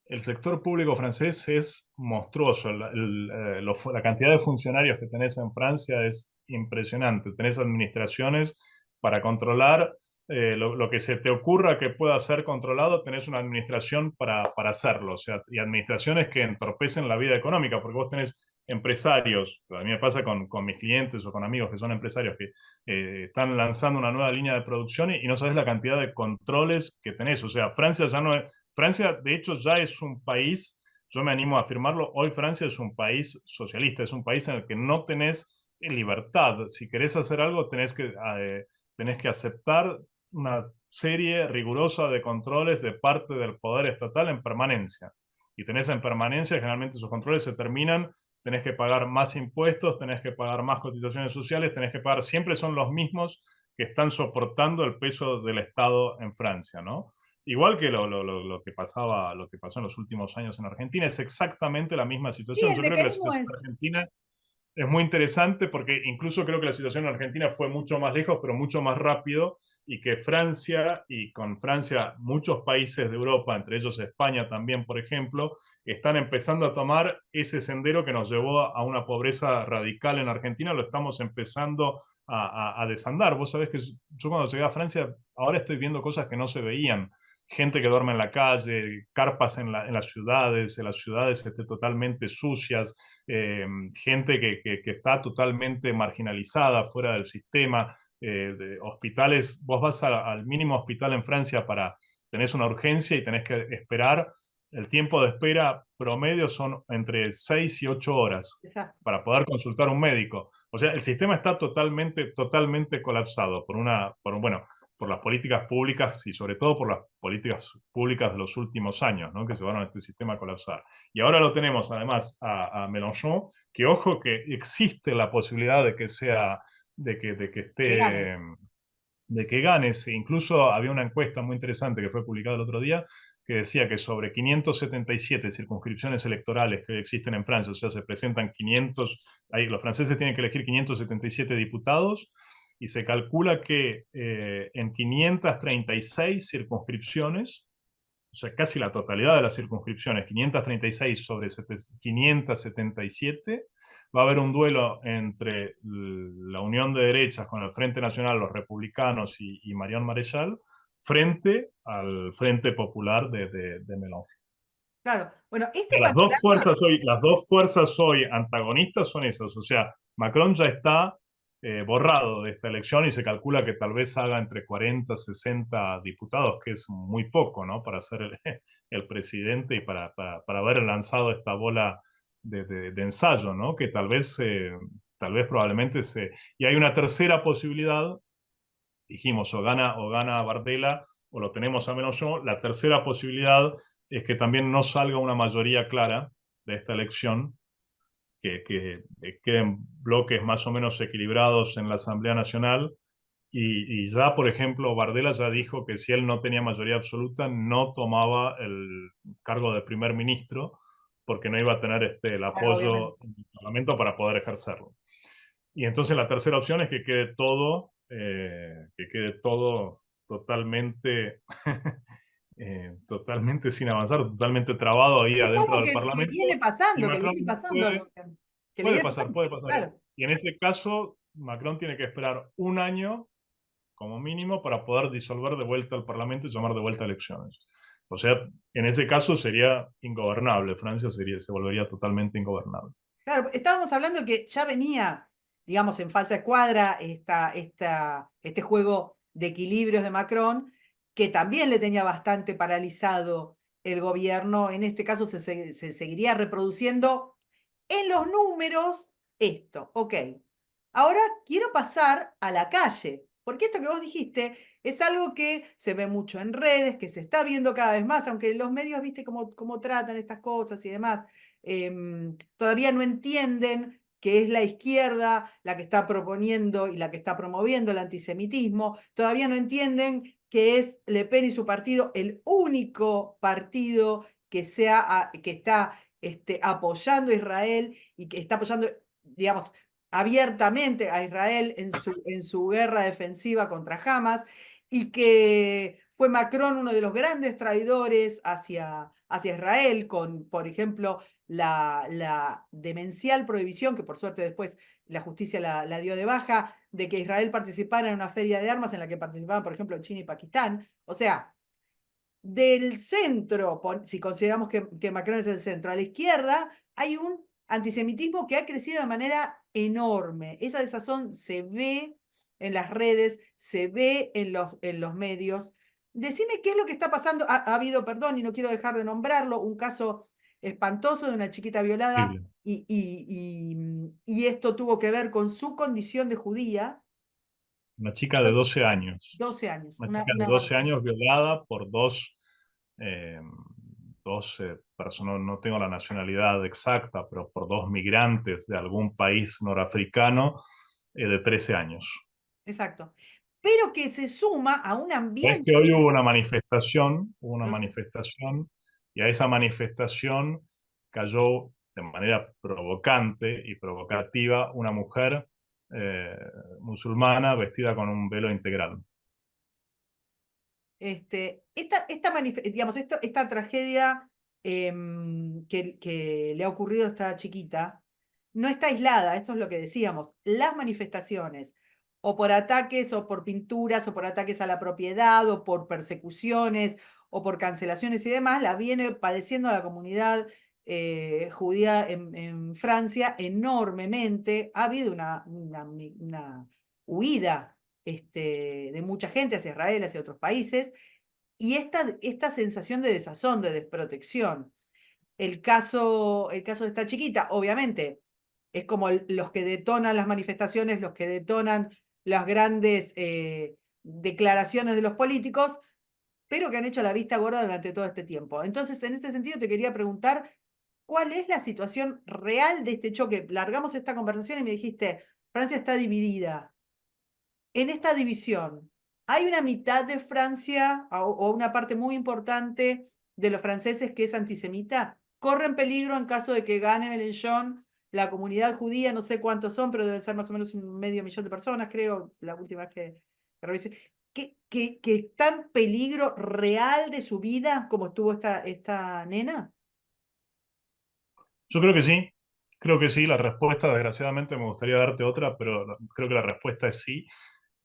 El sector público francés es monstruoso. La cantidad de funcionarios que tenés en Francia es impresionante. Tenés administraciones para controlar lo que se te ocurra que pueda ser controlado, tenés una administración para hacerlo. O sea, y administraciones que entorpecen la vida económica, porque vos tenés empresarios, a mí me pasa con mis clientes o con amigos que son empresarios que están lanzando una nueva línea de producción y no sabes la cantidad de controles que tenés. O sea, Francia ya no es, Francia, de hecho, ya es un país, yo me animo a afirmarlo, hoy Francia es un país socialista, es un país en el que no tenés libertad. Si querés hacer algo, tenés que aceptar una serie rigurosa de controles de parte del poder estatal en permanencia. Y tenés en permanencia, generalmente esos controles se terminan, tenés que pagar más impuestos, tenés que pagar más cotizaciones sociales, tenés que pagar, siempre son los mismos que están soportando el peso del Estado en Francia, ¿no? Igual que lo que pasó en los últimos años en Argentina, es exactamente la misma Y situación. el Yo creo que la mecanismo situación en es, Argentina es muy interesante porque incluso creo que la situación en Argentina fue mucho más lejos, pero mucho más rápido, y que Francia, y con Francia muchos países de Europa, entre ellos España también, por ejemplo, están empezando a tomar ese sendero que nos llevó a una pobreza radical en Argentina, lo estamos empezando a desandar. Vos sabés que yo cuando llegué a Francia, ahora estoy viendo cosas que no se veían. Gente que duerme en la calle, carpas en las ciudades totalmente sucias, gente que está totalmente marginalizada, fuera del sistema, hospitales, vos vas al mínimo hospital en Francia para, tenés una urgencia y tenés que esperar, el tiempo de espera promedio son entre 6 y 8 horas exacto. para poder consultar a un médico. O sea, el sistema está totalmente colapsado bueno, por las políticas públicas y sobre todo por las políticas públicas de los últimos años, ¿no? Que llevaron a este sistema a colapsar. Y ahora lo tenemos además a Mélenchon, que ojo que existe la posibilidad de que sea, de que Que gane. esté, de que ganes. Incluso había una encuesta muy interesante que fue publicada el otro día que decía que sobre 577 circunscripciones electorales que existen en Francia, o sea, se presentan 500, ahí los franceses tienen que elegir 577 diputados, y se calcula que en 536 circunscripciones, o sea, casi la totalidad de las circunscripciones, 536 sobre 577, va a haber un duelo entre la Unión de Derechas con el Frente Nacional, los republicanos y Mariano Marechal, frente al Frente Popular de Mélenchon. Claro. Bueno, este panorama, Las dos fuerzas hoy antagonistas son esas. O sea, Macron ya está borrado de esta elección y se calcula que tal vez haga entre 40 60 diputados, que es muy poco, ¿no? Para ser el presidente y para haber lanzado esta bola de ensayo, ¿no? Que tal vez probablemente se... Y hay una tercera posibilidad, dijimos, o gana Bardella o lo tenemos a menos yo. La tercera posibilidad es que también no salga una mayoría clara de esta elección, que queden bloques más o menos equilibrados en la Asamblea Nacional. Y ya, por ejemplo, Bardella ya dijo que si él no tenía mayoría absoluta, no tomaba el cargo de primer ministro, porque no iba a tener el Claro, obviamente. apoyo en el Parlamento para poder ejercerlo. Y entonces la tercera opción es que quede todo totalmente, totalmente sin avanzar, totalmente trabado ahí Es adentro algo del que viene Parlamento. Y pasando, que le Macron viene pasando, puede, que le puede viene pasar, pasando, puede pasar. claro. Y en este caso, Macron tiene que esperar un año como mínimo para poder disolver de vuelta el Parlamento y llamar de vuelta a elecciones. O sea, en ese caso sería ingobernable. Francia se volvería totalmente ingobernable. Claro, estábamos hablando que ya venía, digamos, en falsa escuadra este juego de equilibrios de Macron, que también le tenía bastante paralizado el gobierno. En este caso se seguiría reproduciendo en los números esto. Ok, ahora quiero pasar a la calle, porque esto que vos dijiste es algo que se ve mucho en redes, que se está viendo cada vez más, aunque los medios, viste cómo tratan estas cosas y demás, todavía no entienden que es la izquierda la que está proponiendo y la que está promoviendo el antisemitismo, todavía no entienden que es Le Pen y su partido el único partido que está apoyando a Israel y que está apoyando, digamos, abiertamente a Israel en su guerra defensiva contra Hamas, y que fue Macron uno de los grandes traidores hacia Israel, con, por ejemplo, la demencial prohibición, que por suerte después la justicia la dio de baja, de que Israel participara en una feria de armas en la que participaban, por ejemplo, China y Pakistán. O sea, del centro, si consideramos que Macron es el centro, a la izquierda hay un antisemitismo que ha crecido de manera enorme. Esa desazón se ve en las redes, se ve en los medios. Decime qué es lo que está pasando. Ha habido, perdón, y no quiero dejar de nombrarlo, un caso espantoso de una chiquita violada Horrible. y esto tuvo que ver con su condición de judía. Una chica de 12 años. 12 años, Una chica de 12 años violada por eh, dos personas, no tengo la nacionalidad exacta, pero por dos migrantes de algún país norafricano de 13 años. exacto. Pero que se suma a un Es que hoy ambiente. hubo una Lo sé. manifestación, y a esa manifestación cayó de manera provocante y provocativa una mujer eh, musulmana vestida con un velo integral. Digamos, esta tragedia que le ha ocurrido a esta chiquita no está aislada, esto es lo que decíamos. Las manifestaciones, o por ataques, o por pinturas, o por ataques a la propiedad, o por persecuciones, o por cancelaciones y demás, la viene padeciendo la comunidad judía en Francia enormemente. Ha habido una huida de mucha gente hacia Israel, hacia otros países, y esta sensación de desazón, de desprotección. El caso de esta chiquita, obviamente, es como los que detonan las manifestaciones, los que detonan las grandes declaraciones de los políticos, pero que han hecho la vista gorda durante todo este tiempo. Entonces, en este sentido, te quería preguntar, ¿cuál es la situación real de este choque? Largamos esta conversación y me dijiste, Francia está dividida. En esta división, ¿hay una mitad de Francia o una parte muy importante de los franceses que es antisemita? ¿Corren peligro en caso de que gane Mélenchon? La comunidad judía, no sé cuántos son, pero deben ser más o menos 500.000 de personas, creo, la última vez que revisé. ¿Que está en peligro real de su vida, como estuvo esta nena? Yo creo que sí, la respuesta, desgraciadamente me gustaría darte otra, pero creo que la respuesta es sí.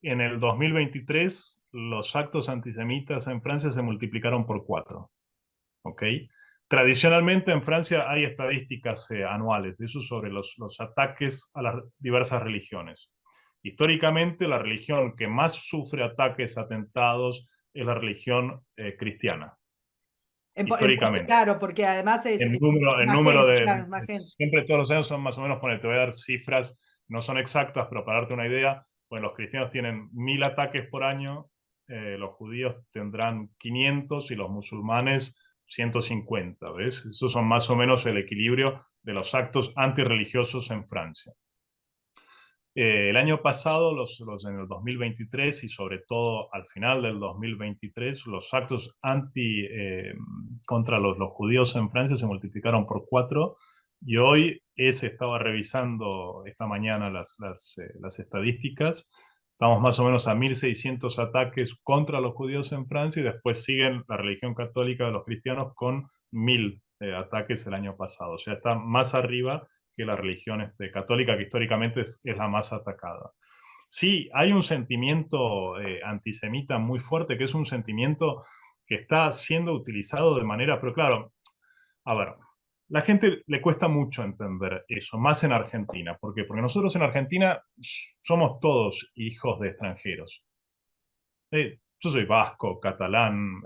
En el 2023 los actos antisemitas en Francia se multiplicaron por 4. ¿Ok? Tradicionalmente en Francia hay estadísticas anuales de eso sobre los ataques a las diversas religiones. Históricamente, la religión que más sufre ataques, atentados, es la religión cristiana. Históricamente. Claro, porque además es El más número gente, claro, es más gente. siempre todos los años son más o menos, te voy a dar cifras, no son exactas, pero para darte una idea, bueno, los cristianos tienen 1000 ataques por año, los judíos tendrán 500 y los musulmanes 150, ¿ves? Esos son más o menos el equilibrio de los actos antirreligiosos en Francia. El año pasado, en el 2023 y sobre todo al final del 2023, los actos contra los judíos en Francia se multiplicaron por 4 y hoy estaba revisando esta mañana las estadísticas. Estamos más o menos a 1.600 ataques contra los judíos en Francia y después siguen la religión católica de los cristianos con 1.000 ataques el año pasado. O sea, está más arriba que la religión católica, que históricamente es la más atacada. Sí, hay un sentimiento antisemita muy fuerte, que es un sentimiento que está siendo utilizado de manera, pero claro, a ver, la gente le cuesta mucho entender eso, más en Argentina. ¿Por qué? Porque nosotros en Argentina somos todos hijos de extranjeros. Yo soy vasco, catalán,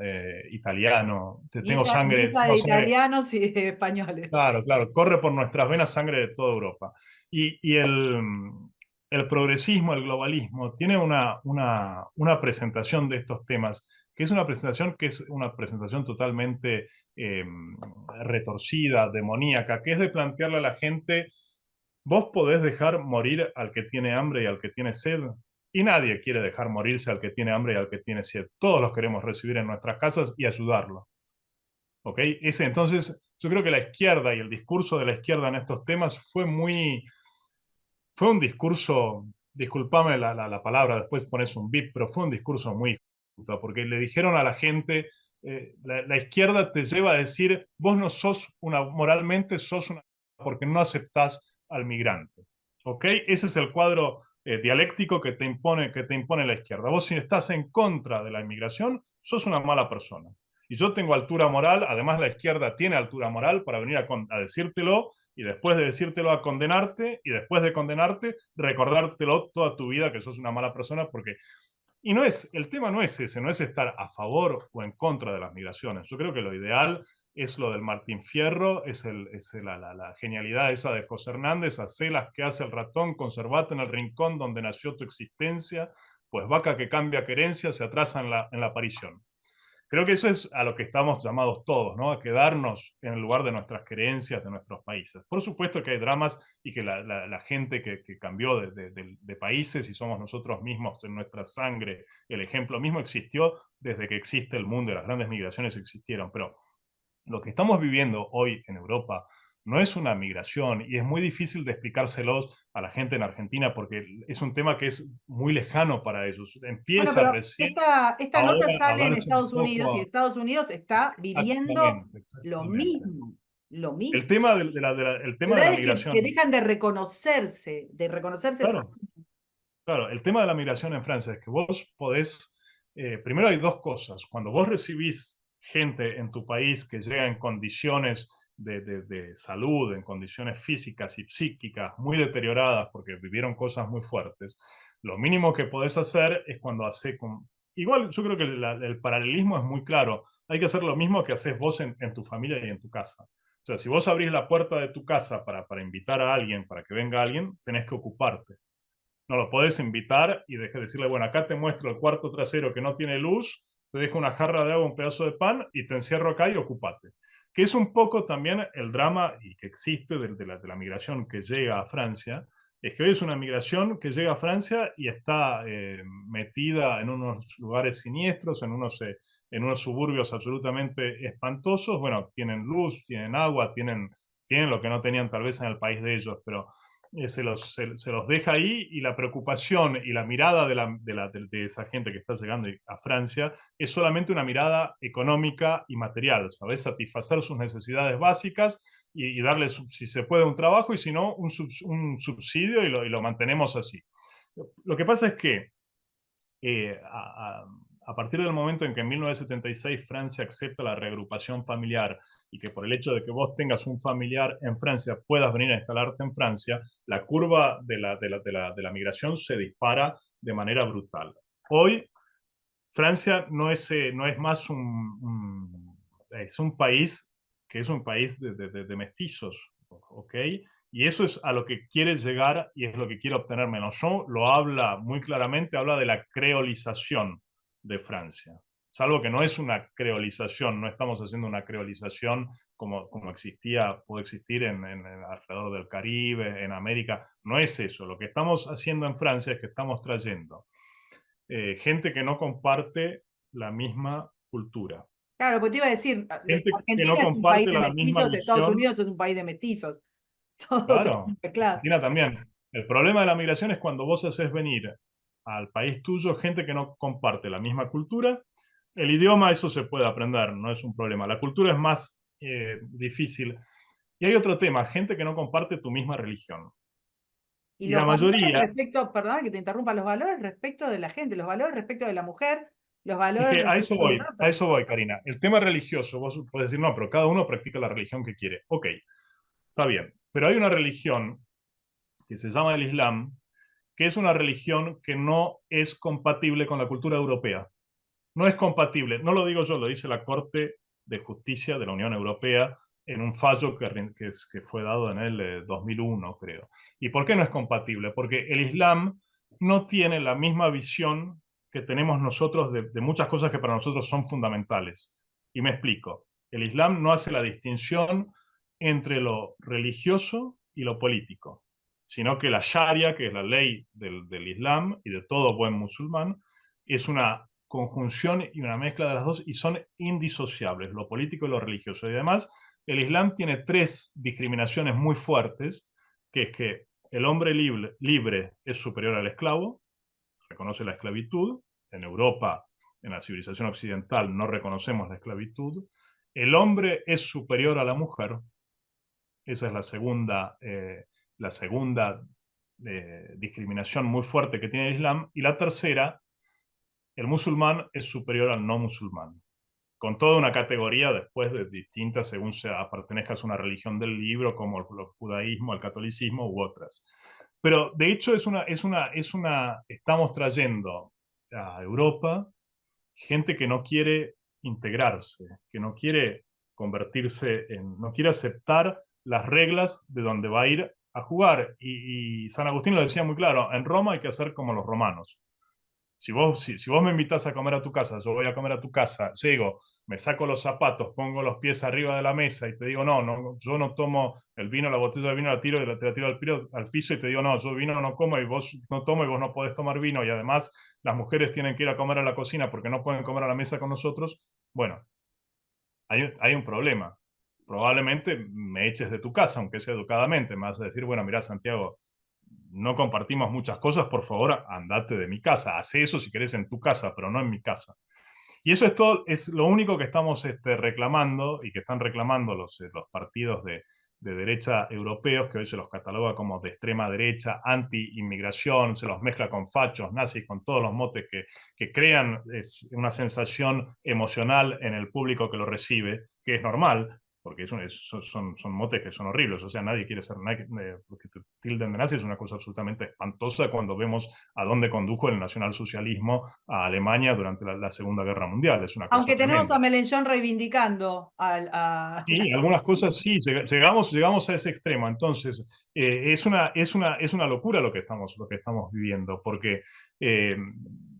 italiano, Nieta de tengo sangre. italianos y de españoles. Claro, claro, corre por nuestras venas sangre de toda Europa. Y el progresismo, el globalismo, tiene una presentación de estos temas, que es una presentación totalmente eh, retorcida, demoníaca, que es de plantearle a la gente, vos podés dejar morir al que tiene hambre y al que tiene sed, y nadie quiere dejar morirse al que tiene hambre y al que tiene sed. Todos los queremos recibir en nuestras casas y ayudarlos. ¿Ok? Entonces, yo creo que la izquierda y el discurso de la izquierda en estos temas fue un discurso, discúlpame la palabra, después pones un bip, pero fue un discurso muy justo, porque le dijeron a la gente, la izquierda te lleva a decir, vos no sos moralmente sos una, porque no aceptás al migrante. ¿Ok? Ese es el cuadro dialéctico que te impone la izquierda. Vos si estás en contra de la inmigración, sos una mala persona. Y yo tengo altura moral, además la izquierda tiene altura moral para venir a decírtelo y después de decírtelo a condenarte y después de condenarte recordártelo toda tu vida que sos una mala persona porque el tema no es ese, no es estar a favor o en contra de las migraciones. Yo creo que lo ideal es lo del Martín Fierro, la genialidad esa de José Hernández, hacé las que hace el ratón, conservate en el rincón donde nació tu existencia, pues vaca que cambia querencia se atrasa en la aparición. Creo que eso es a lo que estamos llamados todos, ¿no? A quedarnos en el lugar de nuestras creencias, de nuestros países. Por supuesto que hay dramas y que la gente que cambió de países y somos nosotros mismos en nuestra sangre, el ejemplo mismo existió desde que existe el mundo y las grandes migraciones existieron, pero lo que estamos viviendo hoy en Europa no es una migración y es muy difícil de explicárselos a la gente en Argentina porque es un tema que es muy lejano para ellos. Bueno, Empieza pero recién esta nota ahora a sale en verse un Estados Unidos y poco. Estados Unidos está viviendo Exactamente, lo exactamente. mismo, lo mismo. El tema de la Ciudades que migración, dejan de reconocerse a sí claro, claro, el tema de la migración en Francia es que vos podés, primero hay dos cosas, cuando vos recibís gente en tu país que llega en condiciones de salud, en condiciones físicas y psíquicas muy deterioradas porque vivieron cosas muy fuertes, lo mínimo que podés hacer es cuando igual yo creo que el paralelismo es muy claro, hay que hacer lo mismo que haces vos en tu familia y en tu casa. O sea, si vos abrís la puerta de tu casa para invitar a alguien, para que venga alguien, tenés que ocuparte. No lo podés invitar y decirle, bueno, acá te muestro el cuarto trasero que no tiene luz, te dejo una jarra de agua, un pedazo de pan y te encierro acá y ocupate. Que es un poco también el drama y que existe de la migración que llega a Francia, es que hoy es una migración que llega a Francia y está metida en unos lugares siniestros, en unos suburbios absolutamente espantosos. Bueno, tienen luz, tienen agua, tienen lo que no tenían tal vez en el país de ellos, pero se los deja ahí y la preocupación y la mirada de esa gente que está llegando a Francia es solamente una mirada económica y material, ¿sabes? Satisfacer sus necesidades básicas y darles, si se puede, un trabajo y si no, un subsidio y lo mantenemos así. Lo que pasa es que eh, a, a, a partir del momento en que en 1976 Francia acepta la reagrupación familiar y que por el hecho de que vos tengas un familiar en Francia puedas venir a instalarte en Francia, la curva de la migración se dispara de manera brutal. Hoy Francia no es más es un país que es un país de mestizos, ¿ok? Y eso es a lo que quiere llegar y es lo que quiere obtener Mélenchon. Lo habla muy claramente, habla de la creolización. de Francia. Salvo que no es una creolización, no estamos haciendo una creolización como existía, puede existir alrededor del Caribe, en América. No es eso. Lo que estamos haciendo en Francia es que estamos trayendo gente que no comparte la misma cultura. Claro, pues te iba a decir, Gente que no Argentina es un país comparte de la misma mestizos, Estados visión. Unidos es un país de mestizos, todos Claro, están mezclados. Argentina también. El problema de la migración es cuando vos haces venir al país tuyo gente que no comparte la misma cultura. El idioma, eso se puede aprender, no es un problema. La cultura es más difícil. Y hay otro tema, gente que no comparte tu misma religión. Y Y los la valores mayoría, respecto, perdón que te interrumpa, los valores respecto de la gente, los valores respecto de la mujer, los es valores que respecto del a otro. eso voy, Karina. El tema religioso, vos podés decir, no, pero cada uno practica la religión que quiere. Ok, está bien. Pero hay una religión que se llama el Islam, que es una religión que no es compatible con la cultura europea. No es compatible, no lo digo yo, lo dice la Corte de Justicia de la Unión Europea en un fallo que fue dado en el 2001, creo. ¿Y por qué no es compatible? Porque el Islam no tiene la misma visión que tenemos nosotros de muchas cosas que para nosotros son fundamentales. Y me explico. El Islam no hace la distinción entre lo religioso y lo político, sino que la Sharia, que es la ley del Islam y de todo buen musulmán, es una conjunción y una mezcla de las dos y son indisociables, lo político y lo religioso. Y además, el Islam tiene tres discriminaciones muy fuertes, que es que el hombre libre es superior al esclavo, reconoce la esclavitud. En Europa, en la civilización occidental, no reconocemos la esclavitud. El hombre es superior a la mujer. Esa es la segunda discriminación muy fuerte que tiene el Islam. Y la tercera, el musulmán es superior al no musulmán, con toda una categoría después de distintas según pertenezcas a una religión del libro, como el judaísmo, el catolicismo u otras. Pero de hecho estamos trayendo a Europa gente que no quiere integrarse, que no quiere no quiere aceptar las reglas de donde va a ir a jugar. Y San Agustín lo decía muy claro, en Roma hay que hacer como los romanos. Si vos me invitas a comer a tu casa, yo voy a comer a tu casa, llego, me saco los zapatos, pongo los pies arriba de la mesa y te digo, no, no, yo no tomo el vino, la botella de vino la tiro y te la tiro al piso y te digo, no, yo vino no como y vos no tomo y vos no podés tomar vino y además las mujeres tienen que ir a comer a la cocina porque no pueden comer a la mesa con nosotros, bueno, hay un problema. Probablemente me eches de tu casa, aunque sea educadamente, me vas a decir, bueno, mira, Santiago, no compartimos muchas cosas, por favor, andate de mi casa. Hace eso si querés en tu casa, pero no en mi casa. Y eso es todo, es lo único que estamos reclamando y que están reclamando los partidos de derecha europeos, que hoy se los cataloga como de extrema derecha, anti-inmigración, se los mezcla con fachos, nazis, con todos los motes que crean una sensación emocional en el público que lo recibe, que es normal, porque son motes que son horribles, o sea, nadie quiere ser nadie, porque te tilden de nazi es una cosa absolutamente espantosa cuando vemos a dónde condujo el nacionalsocialismo a Alemania durante la Segunda Guerra Mundial, es una cosa Aunque tenemos a tremenda. Melenchón reivindicando Sí, algunas cosas sí, llegamos a ese extremo. Entonces, es una locura lo que estamos viviendo, porque eh,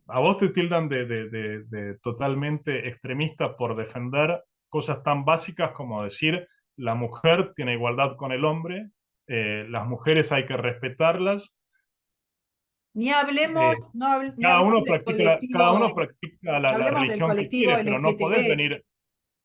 a vos te tildan de totalmente extremista por defender cosas tan básicas como decir la mujer tiene igualdad con el hombre, las mujeres hay que respetarlas. ni hablemos, eh, ni hablemos del cada uno colectivo, practica ni la hablemos del religión que colectivo quiere, pero LGTB.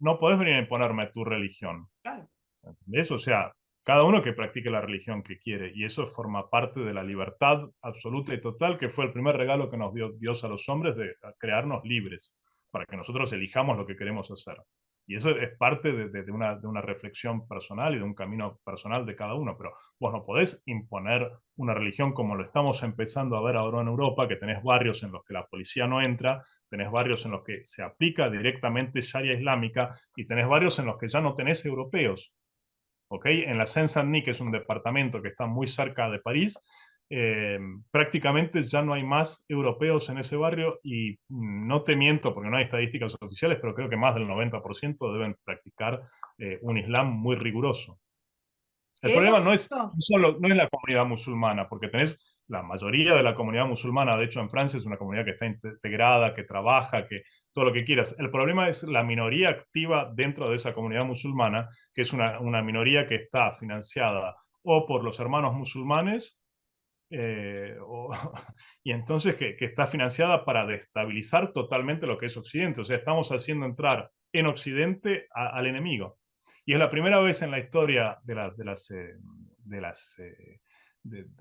no podés venir a imponerme tu religión. Claro. ¿Entendés? O sea, cada uno que practique la religión que quiere, y eso forma parte de la libertad absoluta y total, que fue el primer regalo que nos dio Dios a los hombres de crearnos libres, para que nosotros elijamos lo que queremos hacer. Y eso es parte de una reflexión personal y de un camino personal de cada uno, pero vos no podés imponer una religión como lo estamos empezando a ver ahora en Europa, que tenés barrios en los que la policía no entra, tenés barrios en los que se aplica directamente Sharia islámica y tenés barrios en los que ya no tenés europeos. ¿Ok? En la Seine-Saint-Denis, que es un departamento que está muy cerca de París, prácticamente ya no hay más europeos en ese barrio y no te miento porque no hay estadísticas oficiales, pero creo que más del 90% deben practicar un Islam muy riguroso. El Hemos problema visto, no es la comunidad musulmana, porque tenés La mayoría de la comunidad musulmana, de hecho, en Francia es una comunidad que está integrada, que trabaja, que todo lo que quieras. El problema es la minoría activa dentro de esa comunidad musulmana, que es una minoría que está financiada o por los hermanos musulmanes, y entonces que está financiada para destabilizar totalmente lo que es Occidente. O sea, estamos haciendo entrar en Occidente al enemigo. Y es la primera vez en la historia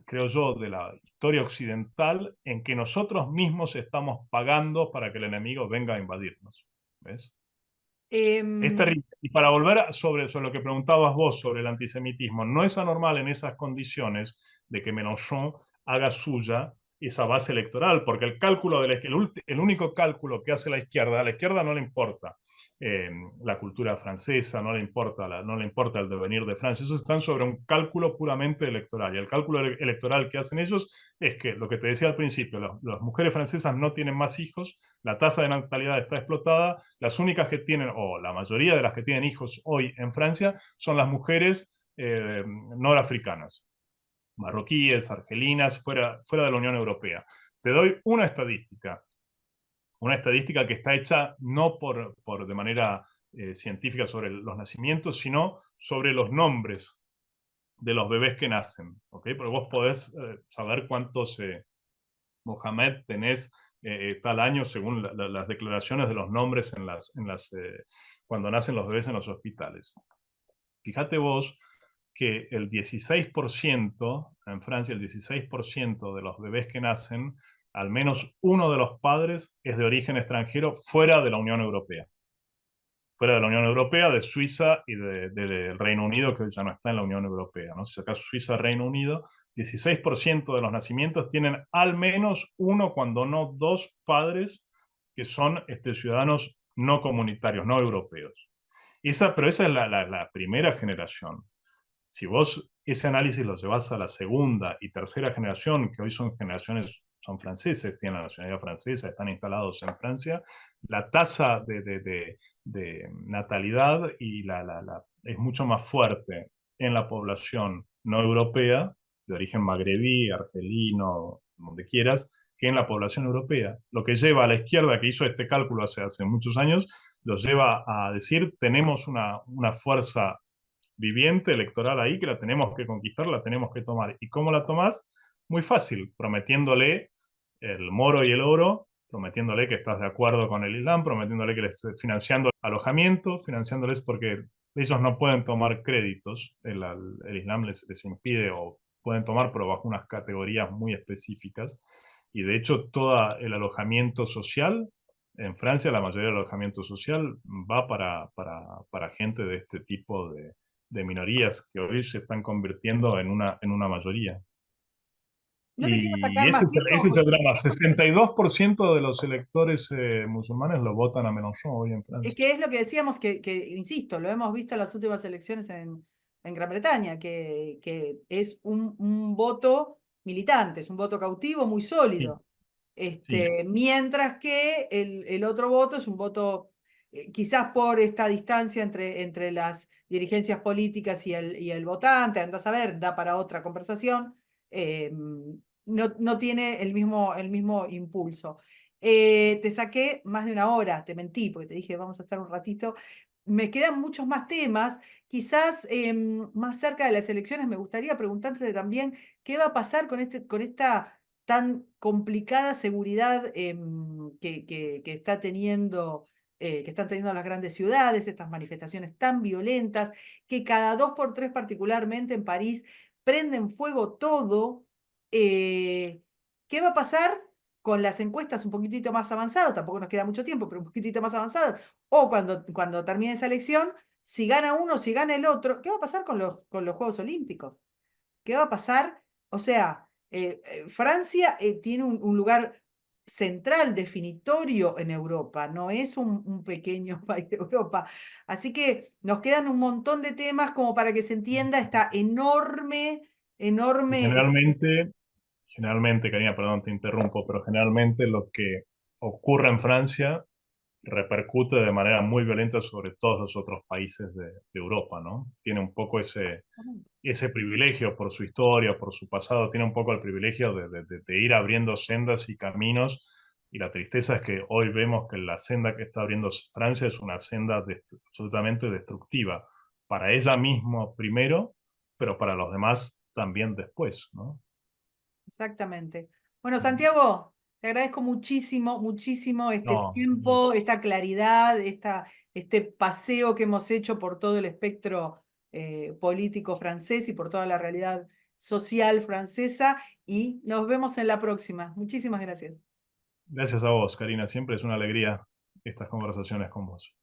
creo yo, de la historia occidental en que nosotros mismos estamos pagando para que el enemigo venga a invadirnos. ¿Ves? Es Em, terrible. Y para volver sobre lo que preguntabas vos sobre el antisemitismo, no es anormal en esas condiciones de que Mélenchon haga suya esa base electoral, porque el cálculo el único cálculo que hace a la izquierda no le importa la cultura francesa, no le importa el devenir de Francia, esos están sobre un cálculo puramente electoral, y el cálculo electoral que hacen ellos es que, lo que te decía al principio, las mujeres francesas no tienen más hijos, la tasa de natalidad está explotada, las únicas que tienen, o la mayoría de las que tienen hijos hoy en Francia, son las mujeres norafricanas, marroquíes, argelinas, fuera de la Unión Europea. Te doy una estadística que está hecha no de manera científica sobre los nacimientos, sino sobre los nombres de los bebés que nacen, ¿ok? Pero vos podés saber cuántos Mohamed tenés tal año según las declaraciones de los nombres cuando nacen los bebés en los hospitales. Fíjate vos que el 16%, en Francia, el 16% de los bebés que nacen, al menos uno de los padres es de origen extranjero fuera de la Unión Europea. Fuera de la Unión Europea, de Suiza y del Reino Unido, que ya no está en la Unión Europea, ¿no? Si sacas Suiza, Reino Unido, 16% de los nacimientos tienen al menos uno, cuando no dos padres que son ciudadanos no comunitarios, no europeos. Pero esa es la primera generación. Si vos ese análisis lo llevas a la segunda y tercera generación, que hoy son generaciones, son franceses, tienen la nacionalidad francesa, están instalados en Francia, la tasa de natalidad es mucho más fuerte en la población no europea, de origen magrebí, argelino, donde quieras, que en la población europea. Lo que lleva a la izquierda, que hizo este cálculo hace muchos años, lo lleva a decir, tenemos una fuerza viviente electoral ahí que la tenemos que conquistar, la tenemos que tomar. ¿Y cómo la tomás? Muy fácil, prometiéndole el moro y el oro, prometiéndole que estás de acuerdo con el Islam, prometiéndole que les financiando alojamiento, financiándoles porque ellos no pueden tomar créditos, el Islam les impide, o pueden tomar, pero bajo unas categorías muy específicas. Y de hecho, todo el alojamiento social en Francia, la mayoría del alojamiento social va para gente de este tipo de minorías que hoy se están convirtiendo en una mayoría. no te quiero Y sacar más ese es el tiempo. drama. 62% de los electores musulmanes lo votan a Mélenchon hoy en Es Francia. que es lo que decíamos insisto, lo hemos visto en las últimas elecciones en Gran Bretaña, que es un voto militante, es un voto cautivo muy Sí, sólido. sí, Mientras que el otro voto es un voto, quizás por esta distancia entre las dirigencias políticas y el votante, anda a saber, da para otra conversación, no tiene el mismo impulso. Te saqué más de una hora, te mentí, porque te dije vamos a estar un ratito. Me quedan muchos más temas. Quizás más cerca de las elecciones me gustaría preguntarte también qué va a pasar con esta tan complicada seguridad que están teniendo las grandes ciudades, estas manifestaciones tan violentas, que cada dos por tres, particularmente en París, prenden fuego todo. ¿Qué va a pasar con las encuestas un poquitito más avanzadas? Tampoco nos queda mucho tiempo, pero un poquitito más avanzadas. O cuando termine esa elección, si gana uno, si gana el otro, ¿qué va a pasar con los Juegos Olímpicos? ¿Qué va a pasar? O sea, Francia tiene un lugar central, definitorio en Europa, no es un pequeño país de Europa. Así que nos quedan un montón de temas como para que se entienda esta enorme, y enorme. generalmente, Karina, perdón, te interrumpo, pero generalmente lo que ocurre en Francia repercute de manera muy violenta sobre todos los otros países de Europa, ¿no? Tiene un poco ese privilegio por su historia, por su pasado, tiene un poco el privilegio de ir abriendo sendas y caminos, y la tristeza es que hoy vemos que la senda que está abriendo Francia es una senda absolutamente destructiva, para ella misma primero, pero para los demás también después, ¿no? Exactamente. Bueno, Mm. Santiago, te agradezco muchísimo, muchísimo este No, tiempo, esta claridad, este paseo que hemos hecho por todo el espectro político francés y por toda la realidad social francesa. Y nos vemos en la próxima. Muchísimas gracias. gracias a vos, Karina, siempre es una alegría estas conversaciones con vos.